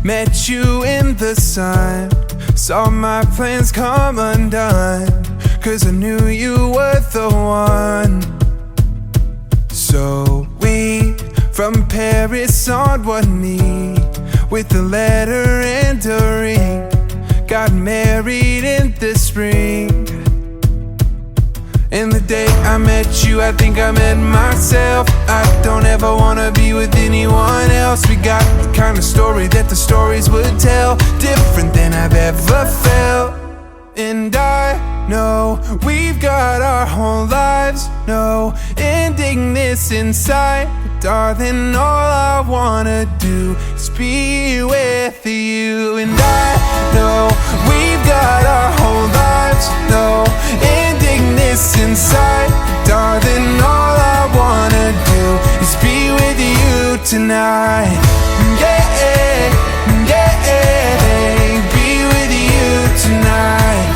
Met you in the sun, saw my plans come undone, 'cause I knew you were the one. So we, from Paris on one knee, with a letter and a ring, got married in the spring. And the day I met you, I think I met myself. I don't ever wanna be with anyone else. We got the kind of story that the stories would tell, different than I've ever felt. And I know we've got our whole lives, no ending this inside. But darling, all I wanna do is be with you. And I know we've got our whole lives, no ending this inside. But darling, all I wanna do is be with you tonight. Yeah, yeah, be with you tonight.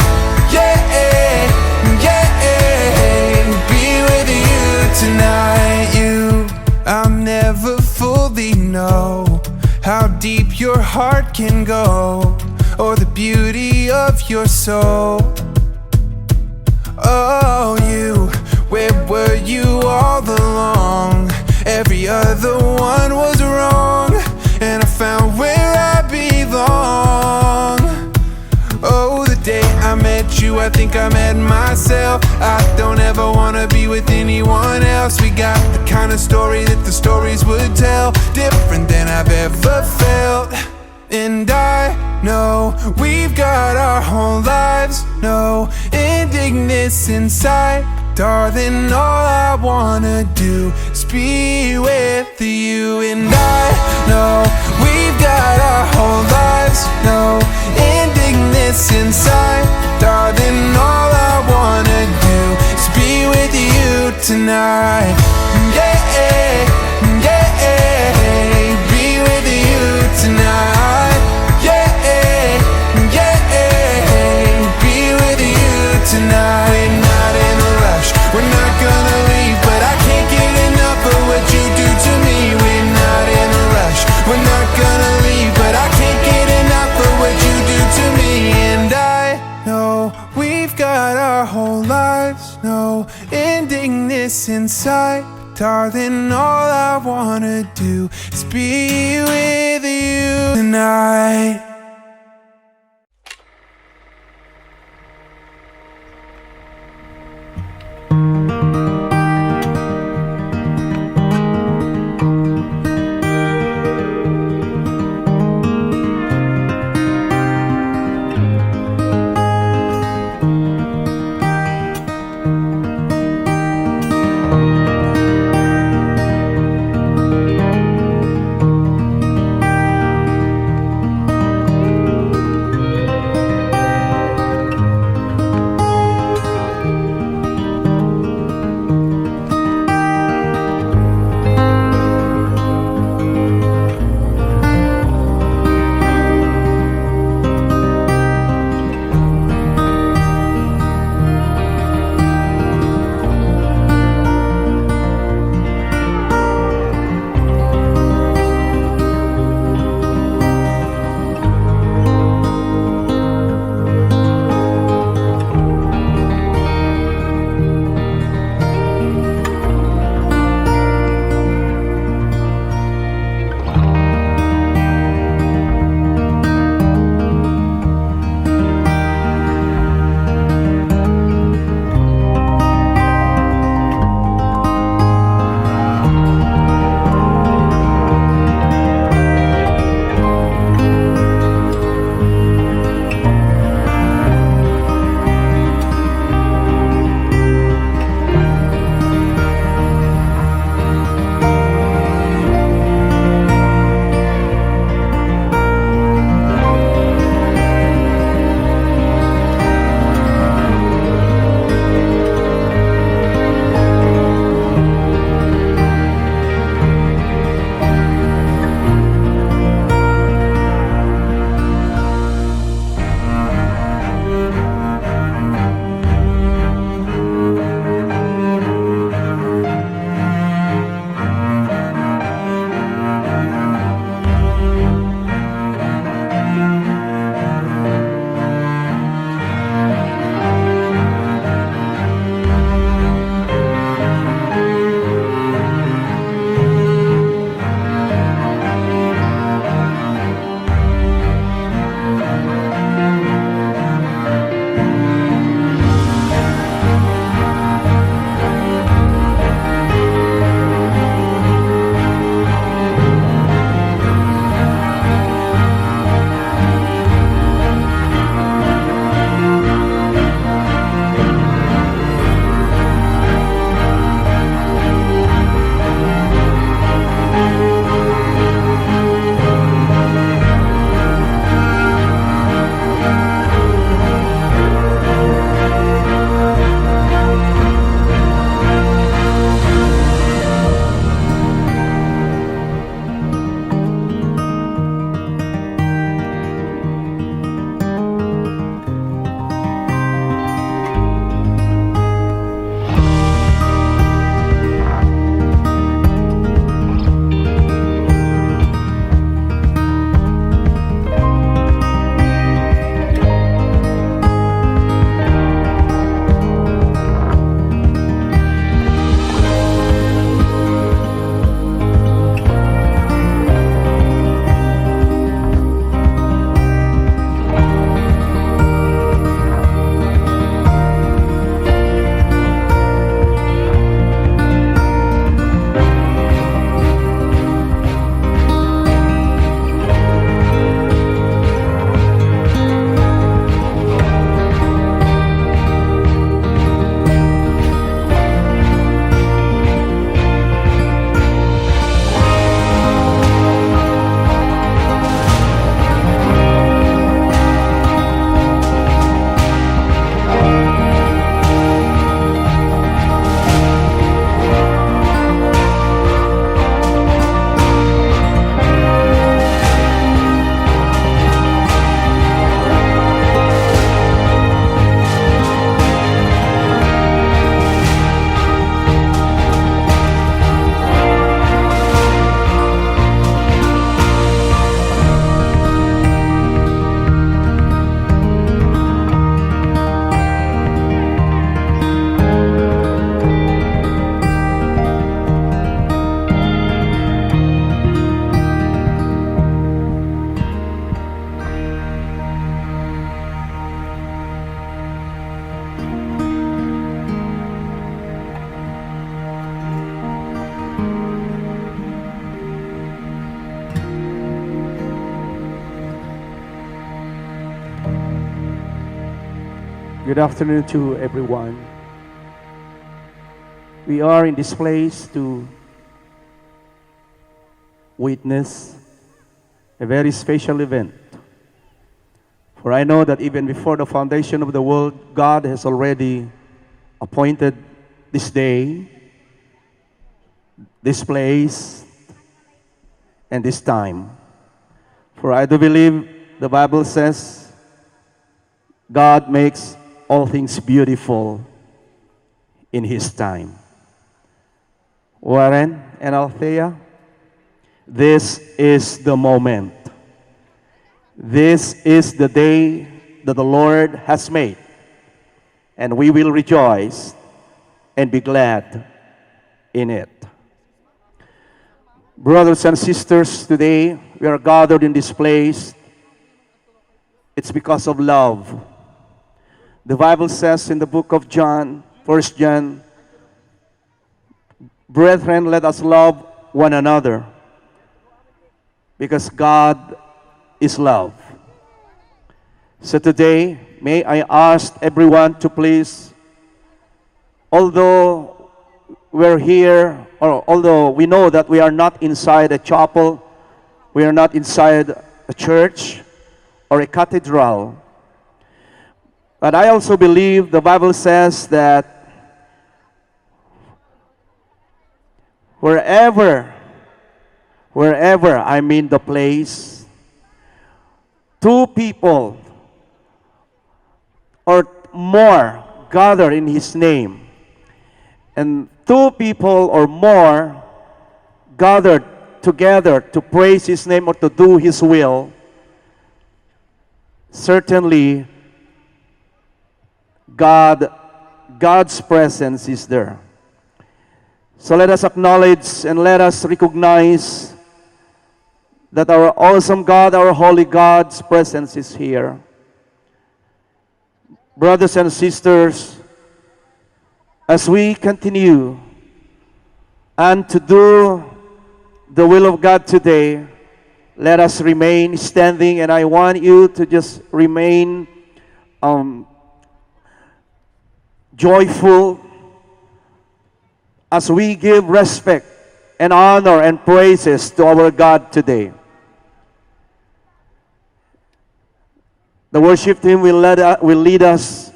Yeah, yeah, be with you tonight. I'll never fully know how deep your heart can go, or the beauty of your soul. Oh, where were you all along? Every other one was wrong, and I found where I belong. Oh, the day I met you, I think I met myself. I don't ever wanna be with anyone else. We got the kind of story that the stories would tell, different than I've ever felt. And I know we've got our whole lives, no ending this inside. Darling, all I wanna do is be with you. And I know we've got our whole lives, no ending this inside. Darling, all I wanna do is be with you tonight. Yeah, yeah, be with you tonight. Yeah, yeah, be with you tonight. We're not in a rush, we're not gonna leave, but I can't get enough of what you do to me. We're not in a rush, we're not gonna leave, but I can't get enough of what you do to me. And I know we've got our whole lives, no ending this inside. Darling, all I wanna do is be with you tonight. Good afternoon to everyone. We are in this place to witness a very special event. For I know that even before the foundation of the world, God has already appointed this day, this place, and this time. For I do believe the Bible says God makes all things beautiful in His time. Warren and Althea, this is the moment. This is the day that the Lord has made, and we will rejoice and be glad in it. Brothers and sisters, today we are gathered in this place. It's because of love. The Bible says in the book of John, 1 John, brethren, let us love one another, because God is love. So today, may I ask everyone to please, although we're here, or although we know that we are not inside a chapel, we are not inside a church or a cathedral, but I also believe the Bible says that wherever I'm in the place, two people or more gather in His name, and two people or more gathered together to praise His name or to do His will, certainly God's presence is there. So let us acknowledge and let us recognize that our awesome God, our holy God's presence is here. Brothers and sisters, as we continue and to do the will of God today, let us remain standing, and I want you to just remain joyful as we give respect and honor and praises to our God today. The worship team will lead us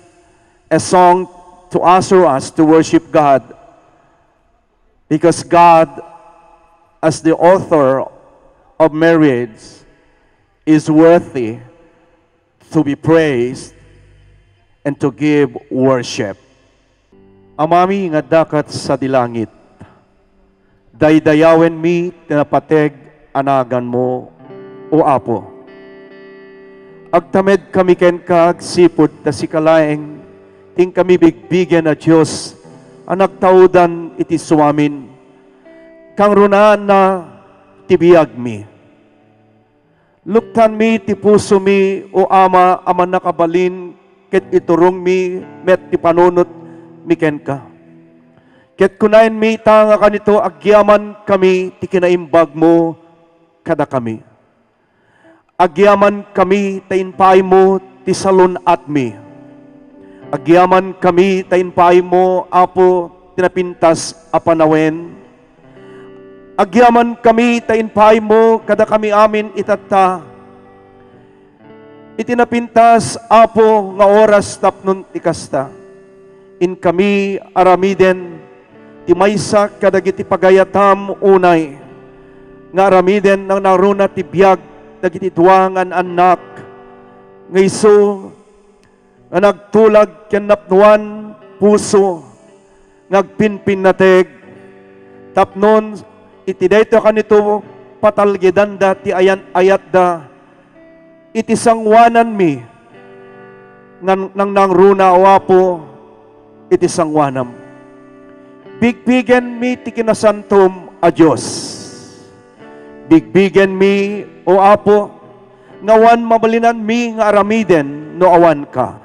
a song to usher us to worship God, because God, as the author of marriage, is worthy to be praised and to give worship. Amami nga dakat sa dilangit, daydayawen mi tinapateg anagan mo, o Apo. Agtamed kami ken kag sipod ta si kalaeng, ting kami bigbigen na Diyos, ang nagtaudan iti suwamin, kang runaan na tibiyag mi. Luktan mi ti puso mi, o Ama, aman nakabalin, ket iturong mi, met ti panunot miken ka. Ket kunain mi tanga kanito, agyaman kami ti kinaimbag mo kada kami. Agyaman kami tainpay mo ti salon at mi. Agyaman kami tainpay mo, Apo, tinapintas apanawen. Agyaman kami tainpay mo kada kami amin itata. Itinapintas, Apo, nga oras tapnon tikasta. In kami aramiden, ti maysa kadagiti pagayatam unay, nga aramiden nang naruna ti biag, dagiti duwangan anak, nga iso, nga nagtulag ken napnuan puso, ngagpinpin nateg, tapnon, iti dayto kanito patalgidanda ti ayat da, iti sangwanan mi, nang nangruna o Apo, iti sangwanam. Bigbigen mi ti kinasantom a Diyos. Bigbigen mi, o Apo, ngawan mabalinan mi nga aramiden no awan ka.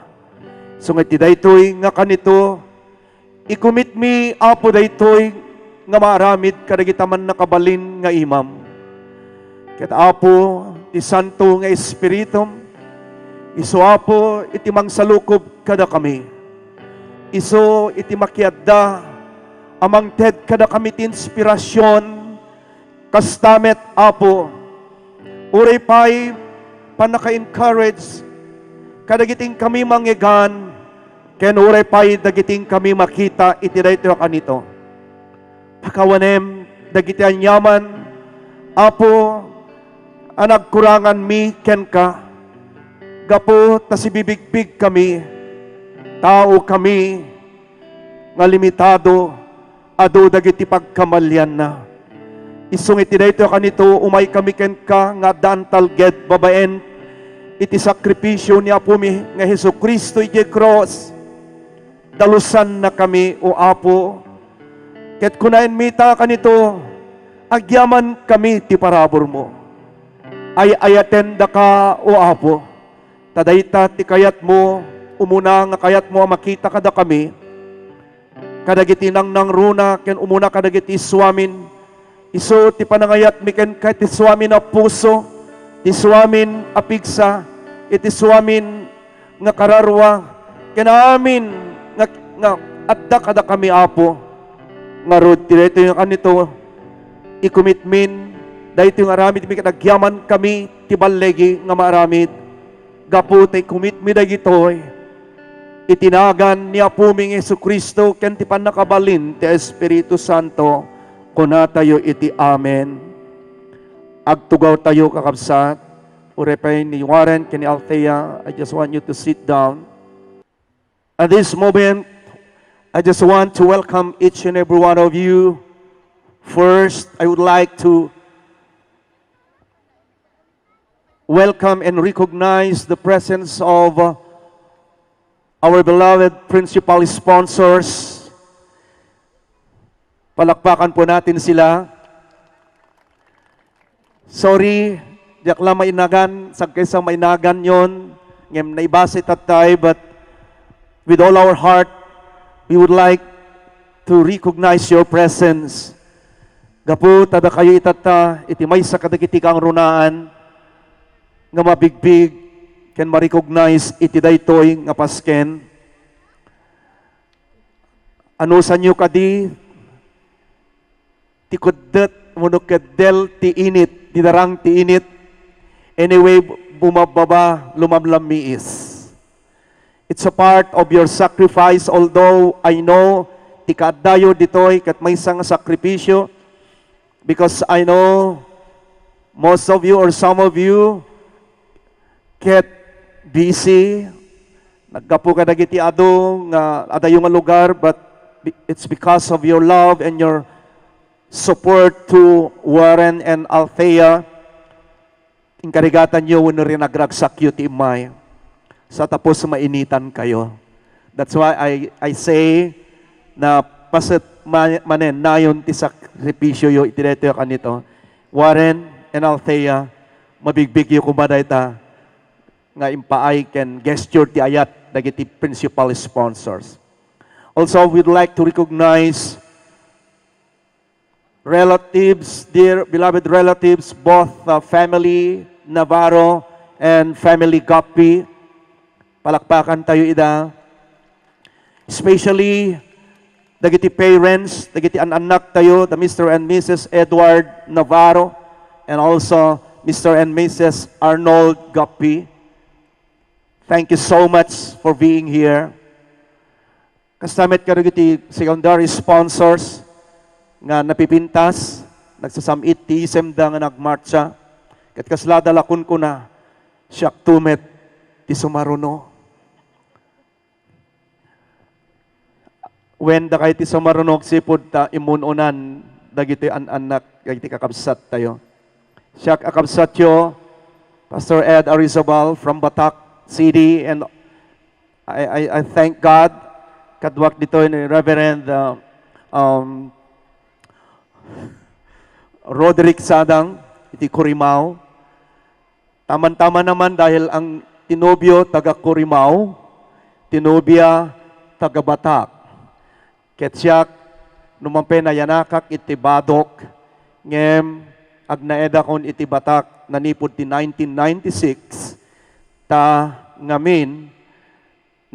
So nga ti daytoy nga kanito, ikumit mi, Apo, daytoy nga maaramid kadagitaman nakabalin nga imam. Ket Apo, ti santo nga espiritum, iso Apo, iti mangsalukob kada kami. Iso iti makiadda amang ted kada kami ti inspirasyon kastamet Apo. Uray pa'y panaka-encourage kadagiting kami manggigan ken uray pa'y dagiting kami makita iti daytoy kanito. Pakawanem dagiti anyaman Apo anagkurangan mi ken ka. Gapo ta si bibigbig kami, tao kami, nga limitado, ado dagiti pagkamalyan na. Isung iti dayto kanito, umay kami ken ka, nga dantal ged babaen, iti sakripisyo ni Apo mi, nga Hesu Kristo iti cross. Dalusan na kami, o Apo, ket kunain mita kanito, agyaman kami ti parabor mo. Ay ayaten da ka, o Apo, tadayta ti kayat mo, umuna nga kayat mo makita kada kami, kadagiti nang runa, ken umuna kadagiti swamin, iso ti panangayat mi ken kay ti swamin a puso, ti swamin a pigsa, iti swamin nga kararwa, ken amin nga adda kada kami Apo, nga rod ti dayto yung kanito, i-commitment, dayto yung aramid mi kadagyaman kami, ti ballegi nga maaramid, gapu tay kumit mi dagitoy itinagan ni Apo ming Hesu Kristo ken ti pannakabalin ti Espiritu Santo kuna tayo iti amen. Agtugaw tayo kakabsat. Urepay ni Warren ken ni Althea, I just want you to sit down. At this moment, I just want to welcome each and every one of you. First, I would like to welcome and recognize the presence of our beloved principal sponsors. Palakpakan po natin sila. Sorry, diyak lang mainagan, sagkaysa mainagan yon, ngem naibase tatay, but with all our heart, we would like to recognize your presence. Gapu, tada kayo itata, iti may sa kadagiti kang runaan, nga mabigbig, ken ma-recognize iti daytoy nga pasken. Ano sa nyo kadi, ti kuddet, munukadel ti init, ti darang ti init, anyway, bumababa, lumamlam miis. It's a part of your sacrifice, although I know, ti kaadayo ditoy, kat may isang sakripisyo, because I know, most of you or some of you, get busy, naggapo ka dagiti ado nga adayo nga lugar, but it's because of your love and your support to Warren and Althea. Inkarigatan nyo wano rin nagragsak yu ti imay sa tapos mainitan kayo. That's why I say na pasit manen nayon ti sakripisyo yu itireto kanito. Warren and Althea, mabigbig yu kumaday ta nga impaay ken gesture ti ayat dagiti principal sponsors. Also, we'd like to recognize relatives, dear beloved relatives, both family Navarro and family Gapi. Palakpakan tayo ida. Especially dagiti parents, dagiti anak tayo, the Mr. and Mrs. Edward Navarro, and also Mr. and Mrs. Arnold Gapi. Thank you so much for being here. Kastamet karugiti secondary sponsors nga napipintas, nagsasamit ti isemda nga nagmarcha, kat kaslada lakon ko na, siyak tumet ti sumaruno. When da kay ti sumarunog sipod ta imununan, dagiti anak, dagiti kakabsat tayo. Siyak akabsat yo, Pastor Ed Arizabal from Batak City, and I thank God kadwak dito ni Reverend Roderick Sadang iti Corimao. Taman-tama naman dahil ang tinobyo taga Corimao, tinobya taga Batak. Ketsyak numampe na yanakak iti Badok, ngem agnaeda kon iti Batak nanipod ti 1996 ta ngamin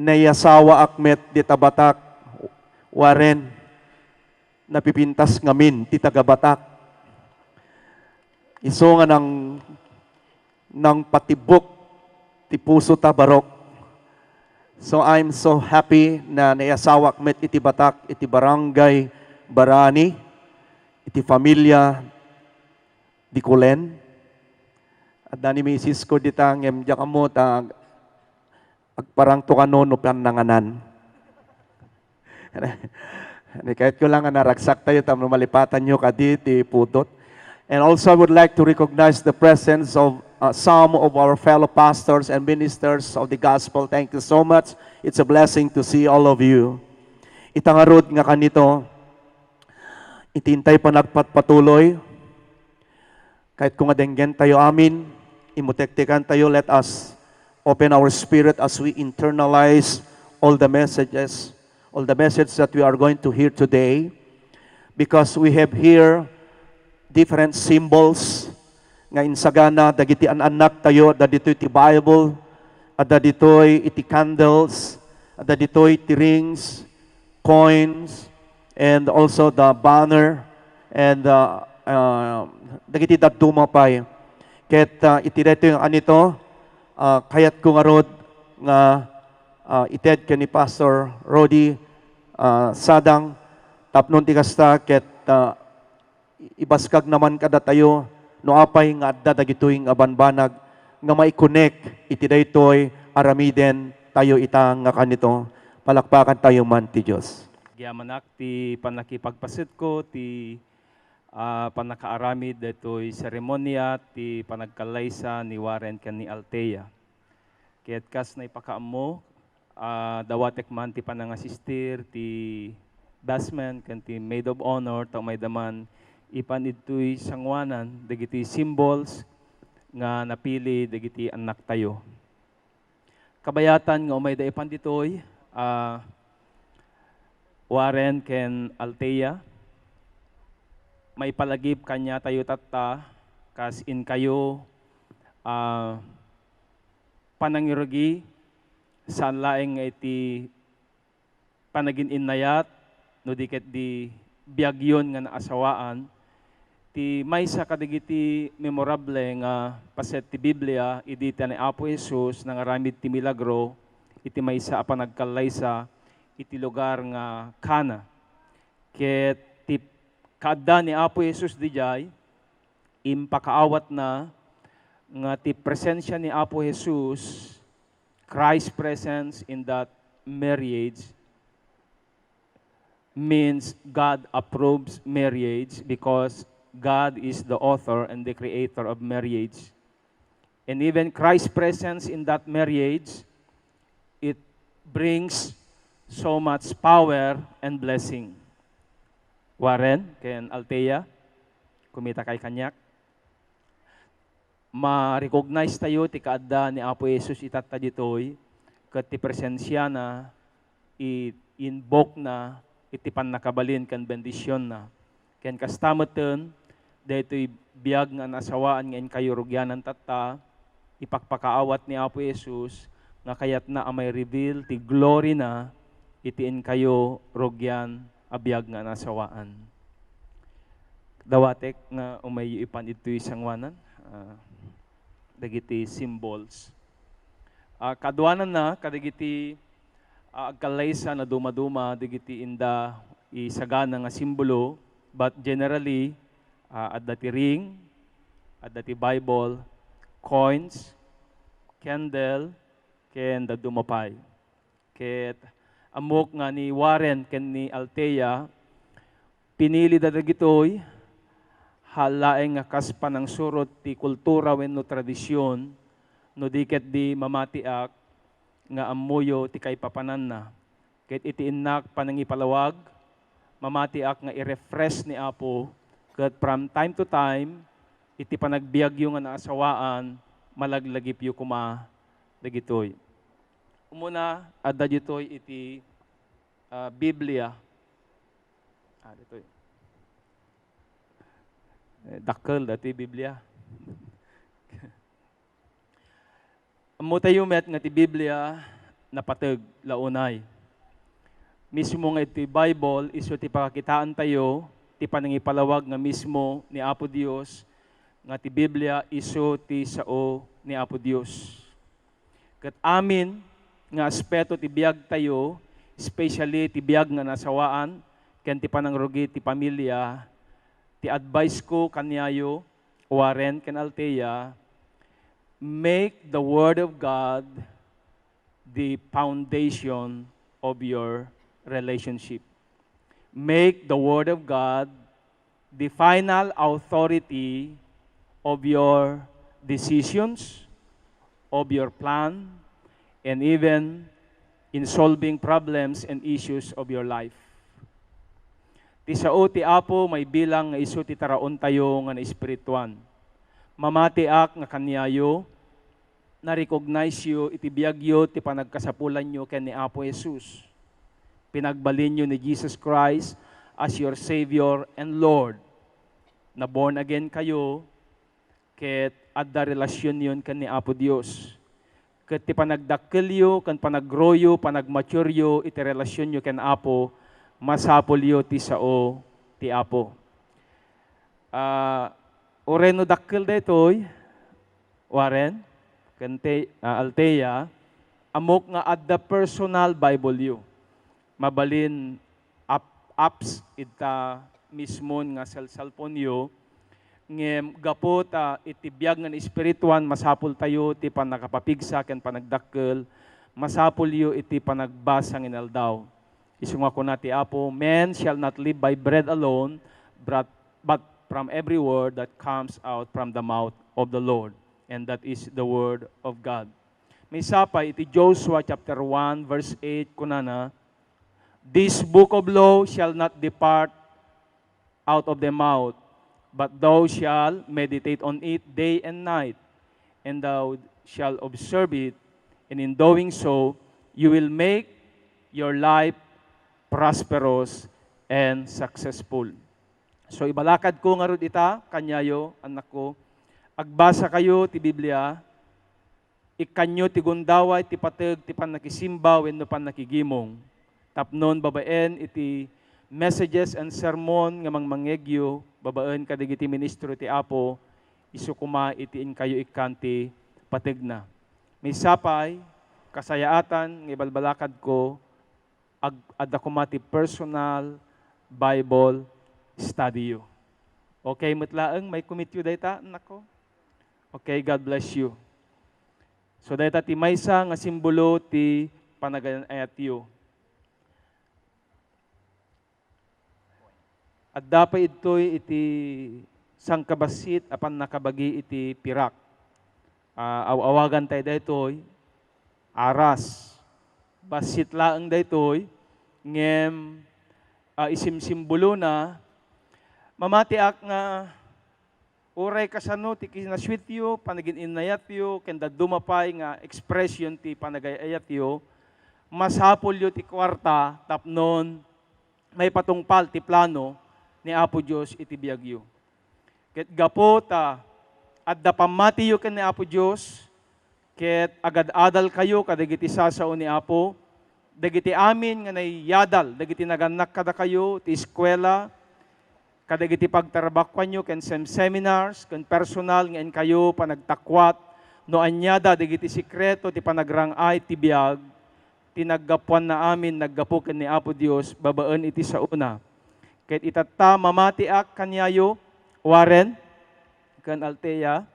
nayasawa akmet di tabatak, waren, napipintas ngamin ti tagabatak. Iso nga ng patibok ti puso ta barok. So I'm so happy na nayasawa akmet iti batak, iti barangay Barani, iti familia di Kulen. At dani misis ko ditang emja kamo ta agparang tukano no pananganan. Kahit ko lang nga naragsak tayo tam malipatan nyo kadi ti putot. And also I would like to recognize the presence of some of our fellow pastors and ministers of the gospel. Thank you so much. It's a blessing to see all of you. Itangarod nga kanito, itintay pa nagpatuloy. Kahit kung adenggen tayo amin, imutektikan tayo, let us open our spirit as we internalize all the messages, all the message that we are going to hear today. Because we have here different symbols nga insagana dagiti anak tayo, dagitoy ti Bible, at dagitoy iti candles, at dagitoy ti rings, coins, and also the banner, and dagiti daduma pay. Ket iti dito yung anito, kayat ko nga rod nga ited ka ni Pastor Rodi Sadang, tapnon ti kasta, ket ibaskag naman kada tayo, no apay nga adda dagitoy nga banbanag, nga mai-connect iti daytoy aramiden tayo itang nga kanito. Palakpakan tayo man ti Diyos. Giamanak ti panakipagpasit ko, ti panakaaramid detoy seremonya, ti panagkalaysa ni Warren ken ni Althea. Ket kas na ipakaammo, dawatek man ti panangasistir, ti dasman, ken ti maid of honor, tao may daman, ipan ito'y sangwanan, dagiti symbols nga napili, dagiti anak tayo. Kabayatan nga umay da ipan ditoy, Warren ken Althea, may palagip kanya tayo tatta, kas in kayo panangirugi, saan laeng iti panagin innayat, no diket di biyagyon nga naasawaan, ti maysa kadagiti memorable nga paset ti Biblia, idita ni Apo Jesus nangaramid ti milagro, iti maysa a panagkalaysa, iti lugar nga Cana. Ket ti kaadda ni Apo Jesus dijay, impakaawat na nga ti presensya ni Apo Jesus, Christ's presence in that marriage, means God approves marriage because God is the author and the creator of marriage. And even Christ's presence in that marriage, it brings so much power and blessing. Warren, ken Althea, kumita kay kanyak. Ma-recognize tayo ti kaadda ni Apo Jesus itatta ditoy, ket ti presensya na i-invoke na iti panakabalin kan bendisyon na. Ken kastamoten, daytoy biyag nga nasawaan nga kayo rugyanan tatta, ipakpakaawat ni Apo Jesus, nga kayat na amay reveal, ti glory na, itiin kayo rugyan, abiyag nga nasawaan. Dawatek nga umayo ipan ito'y sangwanan, dagiti symbols. Kaduanan na, kadagiti agkalaysa na dumaduma, digiti inda isagana nga simbolo, but generally, adda ti ring, adda ti Bible, coins, candle, ken da dumapay. Ket amok nga ni Warren ken ni Althea, pinili da dagitoy, halaeng nga kaspa ng surot ti kultura wenno tradisyon, no diket di mamatiak, nga amuyo ti kay papanan na. Ket iti innak panangipalawag, mamatiak nga i-refresh ni Apo, ket from time to time, iti panagbiagyo nga naasawaan, malaglagip yu kuma dagitoy. Umuna, adda ditoy iti Biblia. Ditoy. Dakkel dati Biblia. Amo tayo met nga ti Biblia, napateg launay. Mismo nga iti Bible, iso ti pakakitaan tayo, ti panangipalawag nga mismo ni Apo Dios, nga ti Biblia iso ti sao ni Apo Dios. Ket amin nga aspeto ti biag tayo, especially ti biag nga nasawaan, ken ti panangrugi ti pamilya, ti advice ko kanyayo, Warren ken Althea, make the Word of God the foundation of your relationship. Make the Word of God the final authority of your decisions, of your plan, and even in solving problems and issues of your life. Ti sao ti Apo may bilang nga isu ti taraon tayo nga na espirituan. Mamatiak nga kanyayo, na-recognize yu, itibiyag yu, ti panagkasapulan nyo ken ni Apo Jesus. Pinagbalin nyo ni Jesus Christ as your Savior and Lord. Na born again kayo, ket adda relasyon yun ken ni Apo Dios. Ket ti panagdakkel yu, ken panaggrow yu, panagmature yu, iti relasyon yu ken Apo, masapol yu ti sao ti Apo. Oreno dakkel daytoy, Warren, ken Althea, amok nga adda personal Bible yu. Mabalin apps ita mismon nga cellphone yu, ngem gapot iti biag nga espirituan masapul tayo ti panakapapigsa ken panagdakkel, masapul yu iti panagbasa ng inaldaw. Isunga ko na ti Apo, man shall not live by bread alone, but from every word that comes out from the mouth of the Lord. And that is the word of God. May sapay iti Joshua chapter 1 verse 8 kunana, this book of law shall not depart out of the mouth, but thou shalt meditate on it day and night, and thou shalt observe it, and in doing so, you will make your life prosperous and successful. So ibalakad ko nga rod ita, kanyayo, anak ko, agbasa kayo ti Biblia, ikanyo ti gundaway, ti pateg, ti panakisimba, wenno panakigimong. Tapnon babaen iti messages and sermon nga mangmangegyo, babaen kadigiti ministro ti Apo, isukuma itiin kayo ikanti pategna. May sapay, kasayaatan, nga ibalbalakad ko, adda kumati personal Bible study you. Okay, mutlaeng may commit you dayta, nako. Okay, God bless you. So dayta ti maysa nga simbolo ti panagayat you. At dapat ito'y iti sangkabasit apan nakabagi iti pirak. Awagan tayo daytoy, aras. Basit laang daytoy, ngem isimsimbolo na, mamatiak nga, uray kasano ti kinasweet yu, panagin inayat yu, kenda dumapay nga expression ti panagayat yu, masapol yu ti kwarta, tapnon, may patungpal ti plano, ni Apo Diyos iti biag yu. Ket gapota, adda pamati yu ken ni Apo Diyos, ket agad-adal kayo kadagiti sasao ni Apo, dagiti amin nga naiyadal, dagiti naganak kada kayo, ti eskwela, kadagiti pagtarbakwan nyo, ken seminars, ken personal, ngayon kayo panagtakwat, no anyada, dagiti sikreto, ti panagrangay, ti biag, tinaggapuan na amin, naggapo ken ni Apo Diyos, babaan iti sa una. Ket itata mamatiak kanyayo, Warren, ken Althea,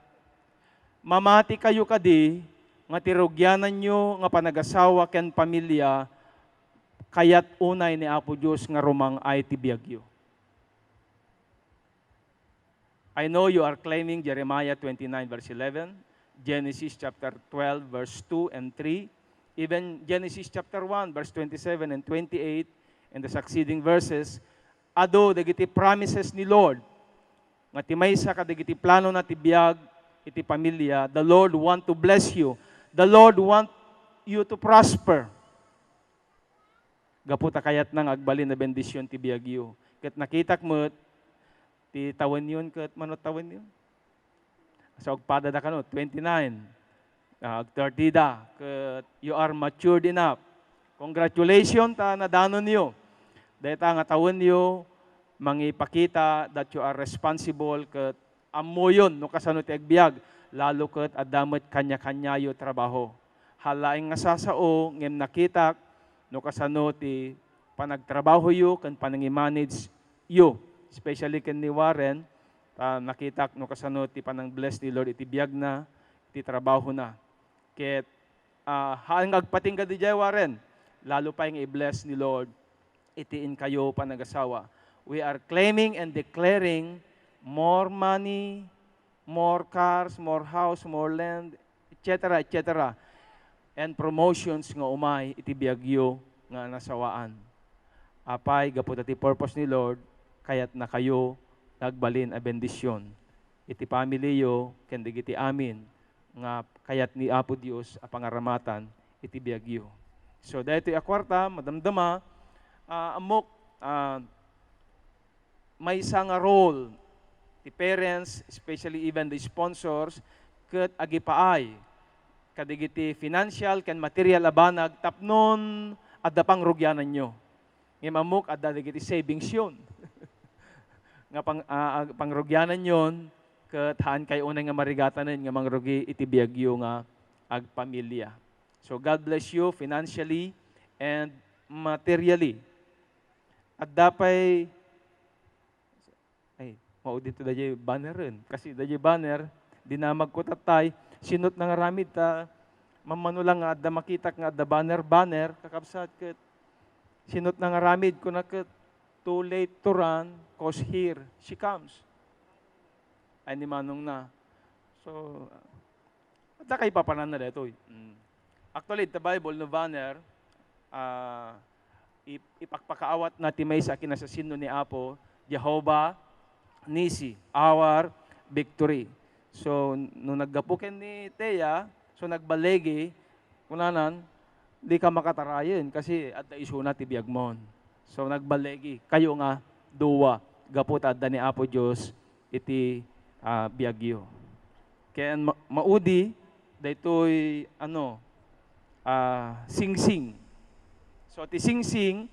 mamati kayo kadi, nga tirugyanan nyo, nga panagasawa ken pamilya, kayat unay ni Apo Diyos nga rumang ay tibiyagyo. I know you are claiming Jeremiah 29 verse 11, Genesis chapter 12 verse 2 and 3, even Genesis chapter 1 verse 27 and 28, and the succeeding verses, ado dagiti promises ni Lord, nga ti maysa kadagiti plano na tibiyag iti pamilya, the Lord want to bless you. The Lord want you to prosper. Gaputa kayat nang agbalin na bendisyon ti biag yu. Ket nakitak mo, ti tawan yun, ket manot tawan yun. So agpada da kano, 29. agtartida, ket you are matured enough. Congratulations ta nadanon niyo. Dahita nga tawon niyo mangipakita that you are responsible ket amoyon no kasano ti agbiag lalo ket adamot kanya-kanya yo trabaho. Halaing nga sasao ngem nakita no kasano ti panagtrabaho yo ken panangi-manage yo, especially ken ni Warren, nakita no kasano ti panang bless ni Lord iti biag na ti trabaho na. Ket haang agpating ka di jay Warren, lalo pa yung i-bless ni Lord itiin kayo panag-asawa. We are claiming and declaring more money, more cars, more house, more land, etc., etc. And promotions nga umay iti biagyo nga nasawaan. Apay, gapot ati purpose ni Lord, kayat na kayo nagbalin a bendisyon. Iti pamilyo, kendig iti amin, nga kayat ni Apo Dios a pangaramatan iti biagyo. So dahito akwarta, madamdama, amok, may isang role ti parents, especially even the sponsors, ket agipaay, kadigiti financial ken material abanag, tapnon adda pang rugyanan nyo. Ngem amok adda digiti savings yun. Nga pangrugyanan yon, ket haan kay unay nga marigatanen nga mangrugi iti biagyo nga agpamilya. So God bless you financially and materially. At dapay mao dito dayay banner rin. Kasi dayay banner, di na magkutatay, sinot na nga ramid ta, mamano lang nga adda makita nga adda banner, kakabsat ket sinot na nga ramid ko na ket too late to run, cause here she comes. Ay ni manong na. So, adda kay papanan na dito. Actually, the Bible no banner, ipakpakaawat na timay sa kinasasino ni Apo, Jehovah Nisi, our victory. So, nung naggapukin ni Teya, so nagbalegi, kunanan, di ka makatarayan kasi at iso na tibiyag mon. So, nagbalegi, kayo nga, duwa, gapot adda ni Apo Diyos, iti biagyo. Kaya maudi, daytoy, sing-sing. So, ti sing-sing,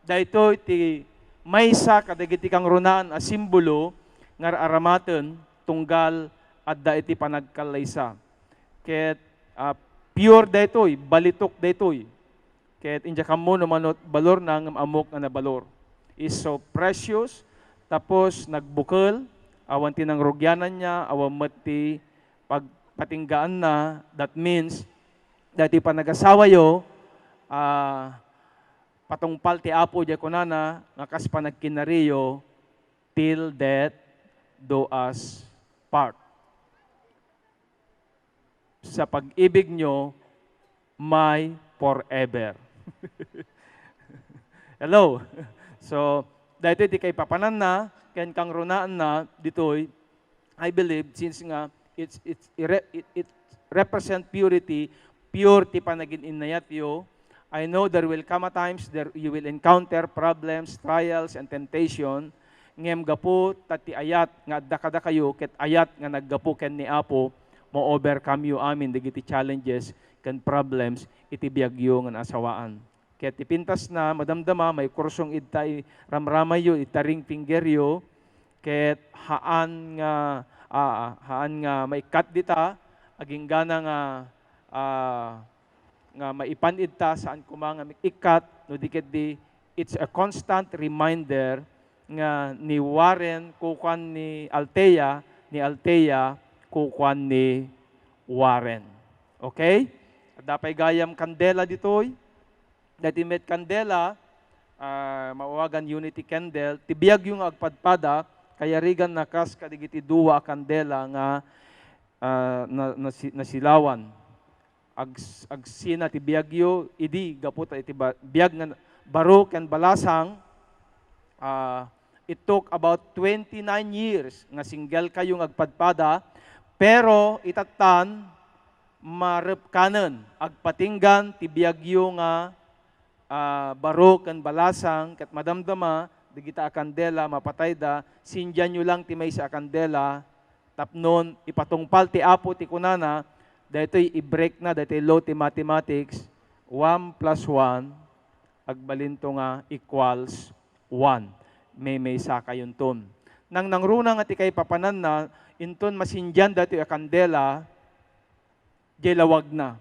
daytoy ti maysa kadagiti kang runaan a simbolo nga aramaten tunggal adda iti panagkalaysa. Ket pure daytoy, balitok daytoy. Ket inja kamo no manot balor na ngem amok nga nabalor. Is so precious, tapos nagbukal awan tinang rugyanan niya, awan mati pagpatinggaan na, that means dati panag-asawa yo, patungpal ti Apo di kunana nga kas panagkinariyo till death do us part. Sa pag-ibig nyo, may forever. Hello. So, dahito ti kay papanan na, ken kang runaan na, ditoy, I believe, since nga, it represent purity, pure ti panagin inayat yo, I know there will come a times there you will encounter problems, trials, and temptation. Ngem gapo tati ayat nga adda kada kayo ket ayat nga naggapo ken ni Apo mo overcome you amin digiti challenges ken problems iti biagyo nga asawaan. Ket ipintas na madamdama may kursong itay ramramay yo itaring finger yo ket haan nga may cut dita aging gana nga maipanid ta saan kumanga ikat no diket di it's a constant reminder nga ni Warren kukuan ni Althea kukuan ni Warren. Okay? Dapay gayam kandela ditoy. Dati met kandela mawagan unity candle tibiyag yung agpadpada kaya rigan nakas kadigiti duwa kandela nga nasilawan. Agsina ti biagyo, idi gaputa iti biag nga baro ken balasang, it took about 29 years nga single kayong agpadpada, pero itatan marep kanen agpatinggan ti biagyo nga baro ken balasang ket madamdama digita a kandela mapatay da sindian nyo lang ti may sa kandela tapnon ipatungpal ti Apo ti kunana daytoy i-break na, daytoy low ti mathematics, 1 plus 1, agbalinto nga equals 1. May saka yun ton. Nang nangruna nga ti kay papanan na, inton masindyan daytoy a kandela, jay lawag na.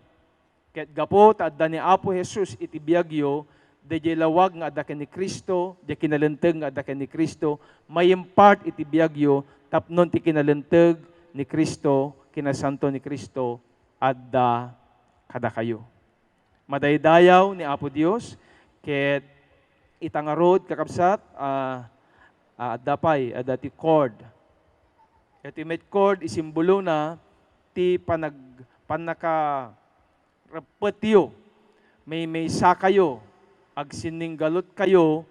Ket gapo ta adda ni Apo Jesus iti biagyo, jay lawag nga adda ken ni Kristo, jay kinalenteg nga adda ken ni Kristo, may impart iti biagyo tapnon ti kinalenteg ni Kristo, kinasanto ni Kristo adda kada kayo. Madaydayaw ni Apo Dios ket itangarod kakabsat adda pay adda ti cord. Iti met cord isimbolo na ti panaka repetyo, may sakayo, agsininggalot kayo,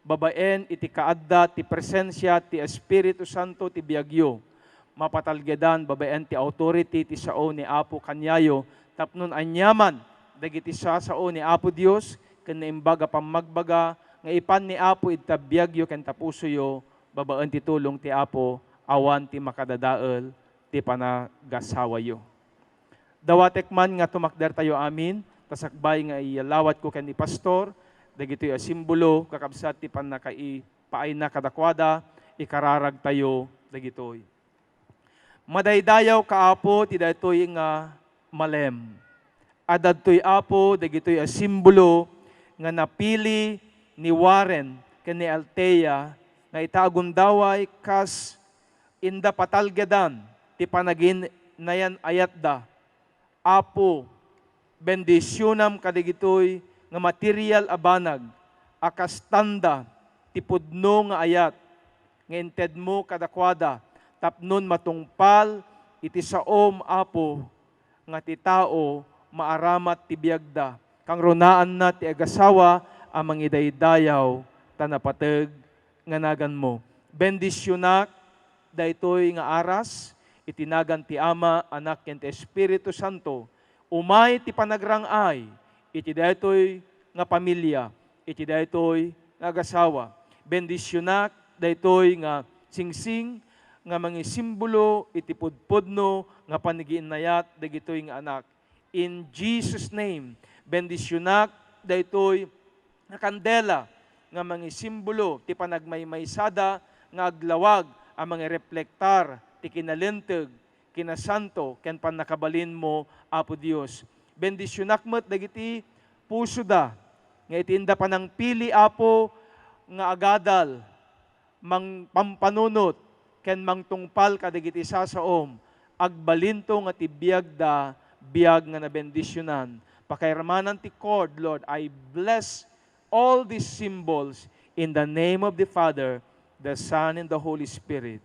babaen iti kaadda, ti presensya, ti Espiritu Santo, ti biagyo. Mapatalgedan, babaen ti authority, ti sao ni Apo kanyayo, tapnon anyaman, dagiti sao ni Apo Dios, ken naimbaga pamagbaga, nga ipan ni Apo ita biagyo ken tapusoyo, babaen ti tulong ti Apo, awan ti makadadael, ti panagasawayo. Dawatek man nga tumakder tayo amin, tasakbay nga iyalawat ko ken ni pastor, dagitoy a simbolo kakabsat ti paay na kadakwada, ikararag tayo dagitoy. Madaydayaw kaapo ti daytoy nga malem. Adadtoy Apo dagitoy a simbolo nga napili ni Warren ken ni Althea nga itagundaway kas inda patalgedan ti panagin nayan ayatda. Apo, bendisyonam kadigitoy nga material abanag, akas tanda, tipudno nga ayat, nga inted mo kadakwada, tapnon matungpal, iti saom Apo, nga ti tao, maaramat ti biagda, kang runaan na ti agasawa, amang idaydayaw, tanapateg, nga nagan mo. Bendisyonak, daytoy nga aras, itinagan ti Ama, Anak, ken ti Espiritu Santo, umay ti panagrangay, iti daytoy nga pamilya, iti daytoy nga agasawa. Bendisyonak, daytoy nga singsing, nga mga simbolo, iti pudpudno, nga panigiinayat, dagitoy nga anak. In Jesus' name, bendisyonak, daytoy nga kandela, nga mga simbolo, ti panagmaymaysada, nga aglawag, ang mga reflektar, ti kinalenteg, kinasanto, ken panakabalin mo, Apo Dios. Bendisyonak met dagiti puso da, nga itinda pa ng pili, Apo, nga agadal, mang pampanunot, ken mang tungpal kadagiti sasaom, agbalinto nga ti biag da, biag nga nabendisyonan. Pakairamanan ti cord, Lord, I bless all these symbols in the name of the Father, the Son, and the Holy Spirit.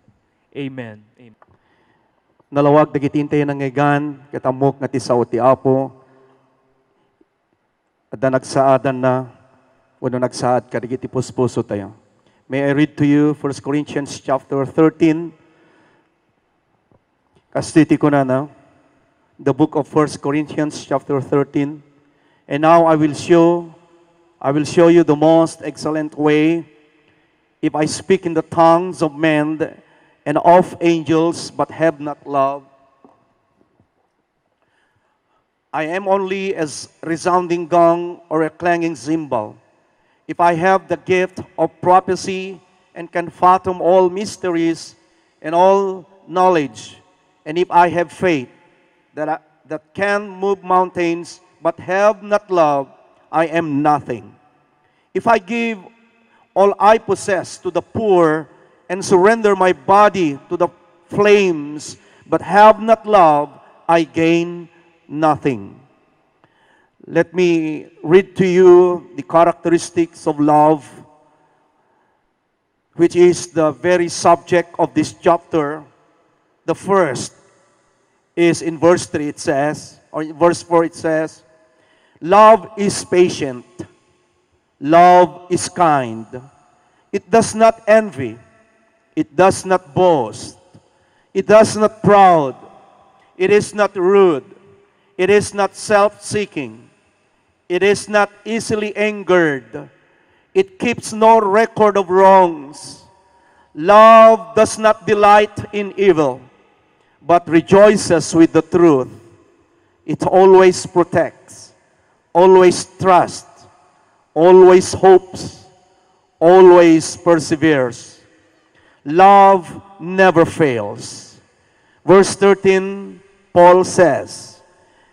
Amen. Amen. Nalawag dagiti intay nangigan, katamok nga ti sao ti Apo, adda nagsaadan na, wano nagsaad ka dagiti puspuso tayo. May I read to you 1 Corinthians chapter 13. Kastiti ko na, the book of 1 Corinthians chapter 13. And now I will show you the most excellent way, if I speak in the tongues of men and of angels, but have not love, I am only as resounding gong or a clanging cymbal. If I have the gift of prophecy and can fathom all mysteries and all knowledge, and if I have faith that can move mountains, but have not love, I am nothing. If I give all I possess to the poor and surrender my body to the flames, but have not love, I gain nothing. Let me read to you the characteristics of love, which is the very subject of this chapter. The first is in verse 3 it says, or in verse 4 it says, love is patient, love is kind, it does not envy, it does not boast, it does not proud, it is not rude, it is not self-seeking, it is not easily angered, it keeps no record of wrongs. Love does not delight in evil, but rejoices with the truth. It always protects, always trusts, always hopes, always perseveres. Love never fails. Verse 13, Paul says,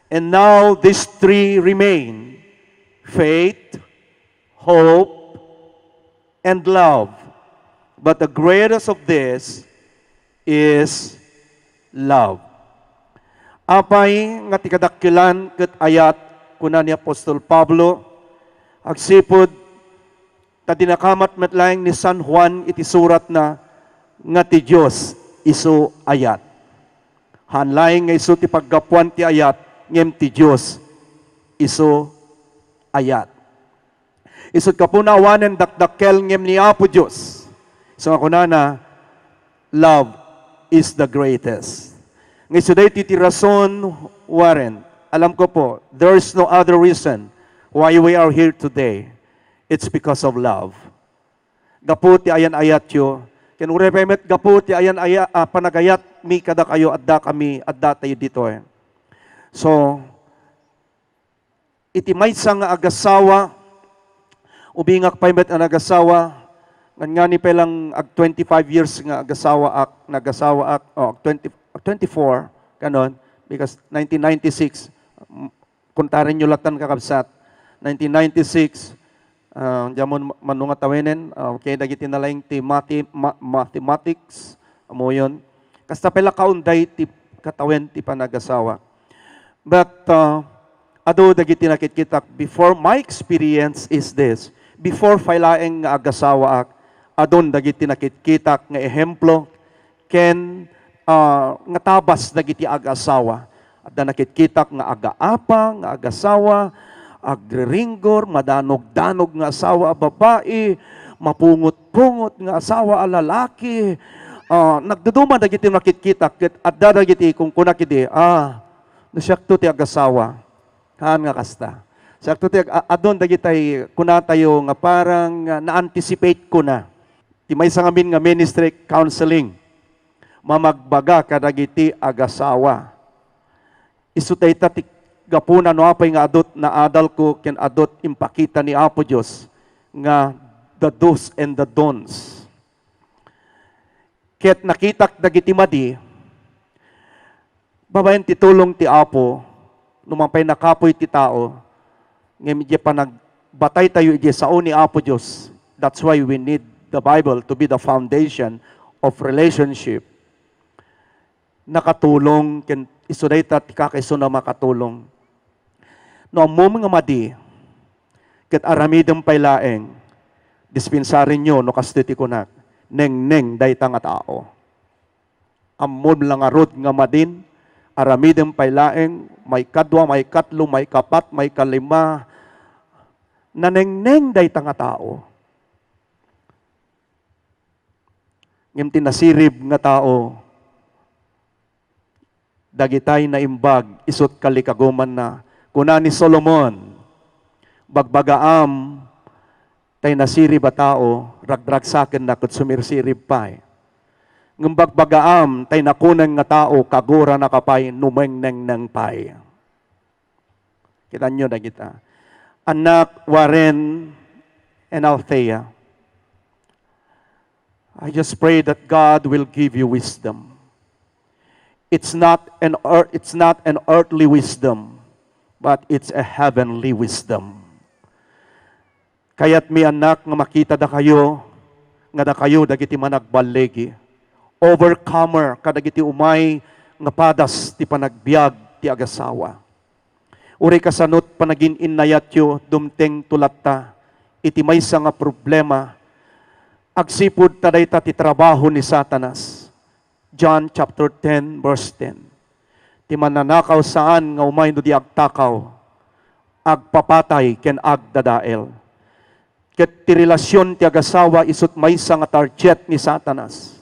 and now these three remain: faith, hope, and love. But the greatest of this is love. Apay nga tikadakilan ket ayat kuna ni Apostol Pablo agsipod ta dinakamat metlaeng ni San Juan iti surat na nga ti Dios isu ayat. Hanlaing nga isu ti paggapuan ti ayat ngem ti Dios isu ayat. Isut kapunawanen dakdakkel ngem ni Apo Dios. So ako na love is the greatest. Ngayon today, ti rason, Warren, alam ko po, there's no other reason why we are here today. It's because of love. Gaputi ayan ayat yo. Kinure pemet gaputi ayan ayat panagayat mi kada kayo adda kami adda tayo dito eh. So, iti maysa nga agasawa, ubingak pemet ang agasawa, nga ni pelang ag 25 years nga nagasawa ak 24 kanon because 1996 kuntarin nyo latan kakabsat 1996 jamon manunga tawenen kaya dagiti nalaing ti mathematics mo yun kasta pela kaunday ti katawen ti panagasawa but ado dagiti nakitkitak before my experience is this before failaeng nga agasawa ak adon dagiti nakitkitak nga ehemplo ken nga tabas dagiti ag-asawa. At na nakitkitak nga aga-apa, nga ag-asawa, agre-ringgor, madanog-danog nga asawa a babae, mapungot-pungot nga asawa a lalaki. Nagduduma dagiti nakitkitak at dagiti kung kuna kidi, nasyakto ti ag-asawa. Kaan nga kasta. Syakto ti adon dagiti kuna tayo nga parang na-anticipate ko na. Ti may sangamin nga ministry counseling. Mamagbaga kadagiti agasawa. Isutay tatik gapuna no apay nga adot na adal ko ken adot impakita ni Apo Dios nga the do's and the don'ts. Ket nakitak dagiti madi babaen ti tulong ti Apo numampay nakapoy ti tao ngem ije panagbatay tayo ije sao ni Apo Dios. That's why we need the Bible to be the foundation of relationship. Nakatulong ken isuday ta ti kakaiso na makatulong. No mo nga madi ket aramidem pay laeng dispensarin nyo no kastiti kunak neng dayta nga tao. Ammon lang arod nga madin aramidem pay laeng may kadwa, may katlo, may kapat, may kalima na neng dayta nga tao. Ngem tinasirib nga tao dagitay na imbag, isot kalikaguman na. Kuna ni Solomon, bagbagaam, tay nasirib a tao, ragdrag sakin na kat sumirsirib pay. Ng bagbagaam, tay nakunang nga tao, kagura na kapay, numeng neng pay. Kita nyo na kita. Anak, Warren, and Althea, I just pray that God will give you wisdom. It's not an earthly wisdom, but it's a heavenly wisdom. Kaya't mi anak nga makita da kayo, nga da kayo dagiti managbalegi. Overcomer kadagiti umay nga padas ti panagbiag ti agasawa. Uri kasanot panagin innayat yo dumteng tulatta iti maysa nga problema agsipud taday ta ti trabaho ni Satanas. John chapter 10 verse 10. Ti mananakaw saan nga umay no di agtakaw, agpapatay ken agdadael. Ket ti relasyon ti agasawa isut maysa nga target ni Satanas.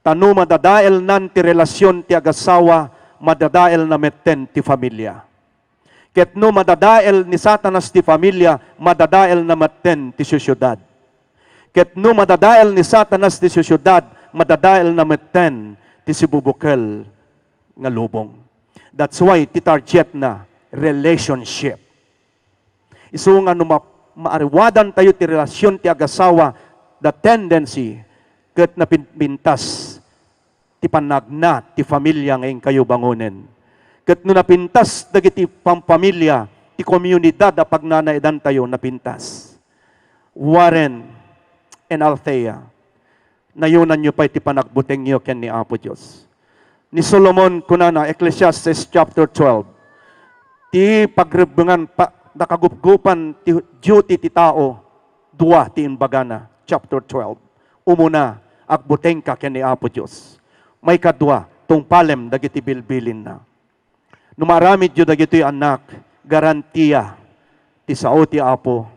Tanu madadael nan ti relasyon ti agasawa, madadael na metten ti familia. Ket no madadael ni Satanas ti familia, madadael na metten ti syudad. Ket no madadael ni Satanas ti syudad, madadael na metten ti sibubukel nga lubong. That's why ti target na relationship. Isu nga no maariwadan tayo ti relasyon ti agasawa, the tendency ket napintas ti panagna ti pamilya ngayon kayo bangunen. Ket no napintas dagiti pampamilya, ti komunidad a pagnanaidan tayo napintas. Warren and Althea, nayunan nyo pa iti panagbuteng nyo ken ni Apo Diyos. Ni Solomon kunana, Ecclesiastes chapter 12, ti pagrebengan nakagupgupan ti duty ti tao, dua ti inbagana, chapter 12. Umuna, agbuteng ka ken ni Apo Diyos. May kadwa, tungpalem dagiti bilbilin na. Numaramid yu dagiti anak, garantiya ti sao ti Apo,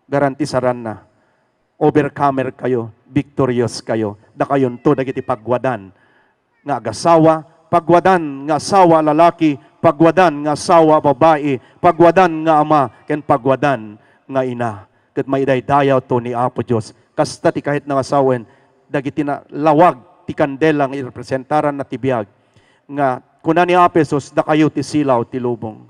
garanti saran na. Overcomer kayo, victorious kayo, da kayon to dagiti pagwadan nga agasawa, pagwadan nga asawa lalaki, pagwadan nga asawa babae, pagwadan nga ama, ken pagwadan nga ina. Ket maidaydayaw to ni Apo Dios. Kasta ti kahit nga asawen, dagiti na lawag ti kandela nga irepresentaran na tibiyag. Nga kuna ni Apesos, da kayo ti silaw ti lubong.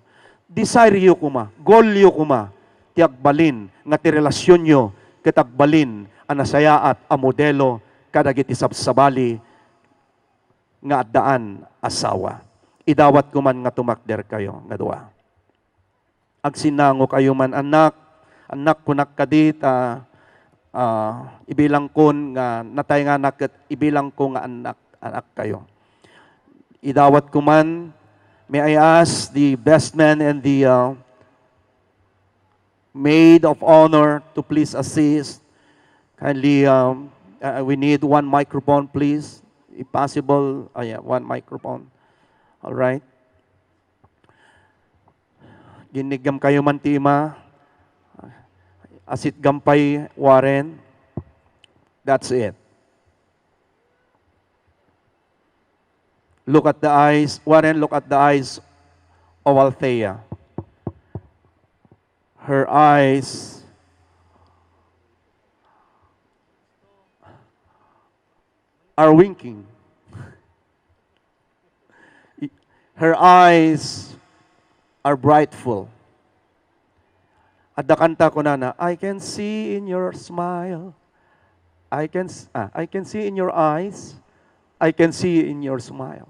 Desire yu kuma, goal yu kuma, ti agbalin nga ti relasyon nyo, ket agbalin ang nasayaat a modelo kadagiti sabsabali nga addaan asawa. Idawat ko man nga tumakder kayo nga dua. Agsinango kayo man anak kunak kadit ibilang kon nga natay nga anak ket ibilang ko nga anak kayo. Idawat ko man, may I ask the best man and the maid of honor to please assist. Kindly, we need one microphone, please. If possible, one microphone. All right. Ginigam kayo man ti ima. Asit gampay Warren. That's it. Look at the eyes. Warren, look at the eyes of Althea. Her eyes are winking. Her eyes are brightful. At the kanta ko na, I can see in your smile. I can see in your eyes. I can see in your smile.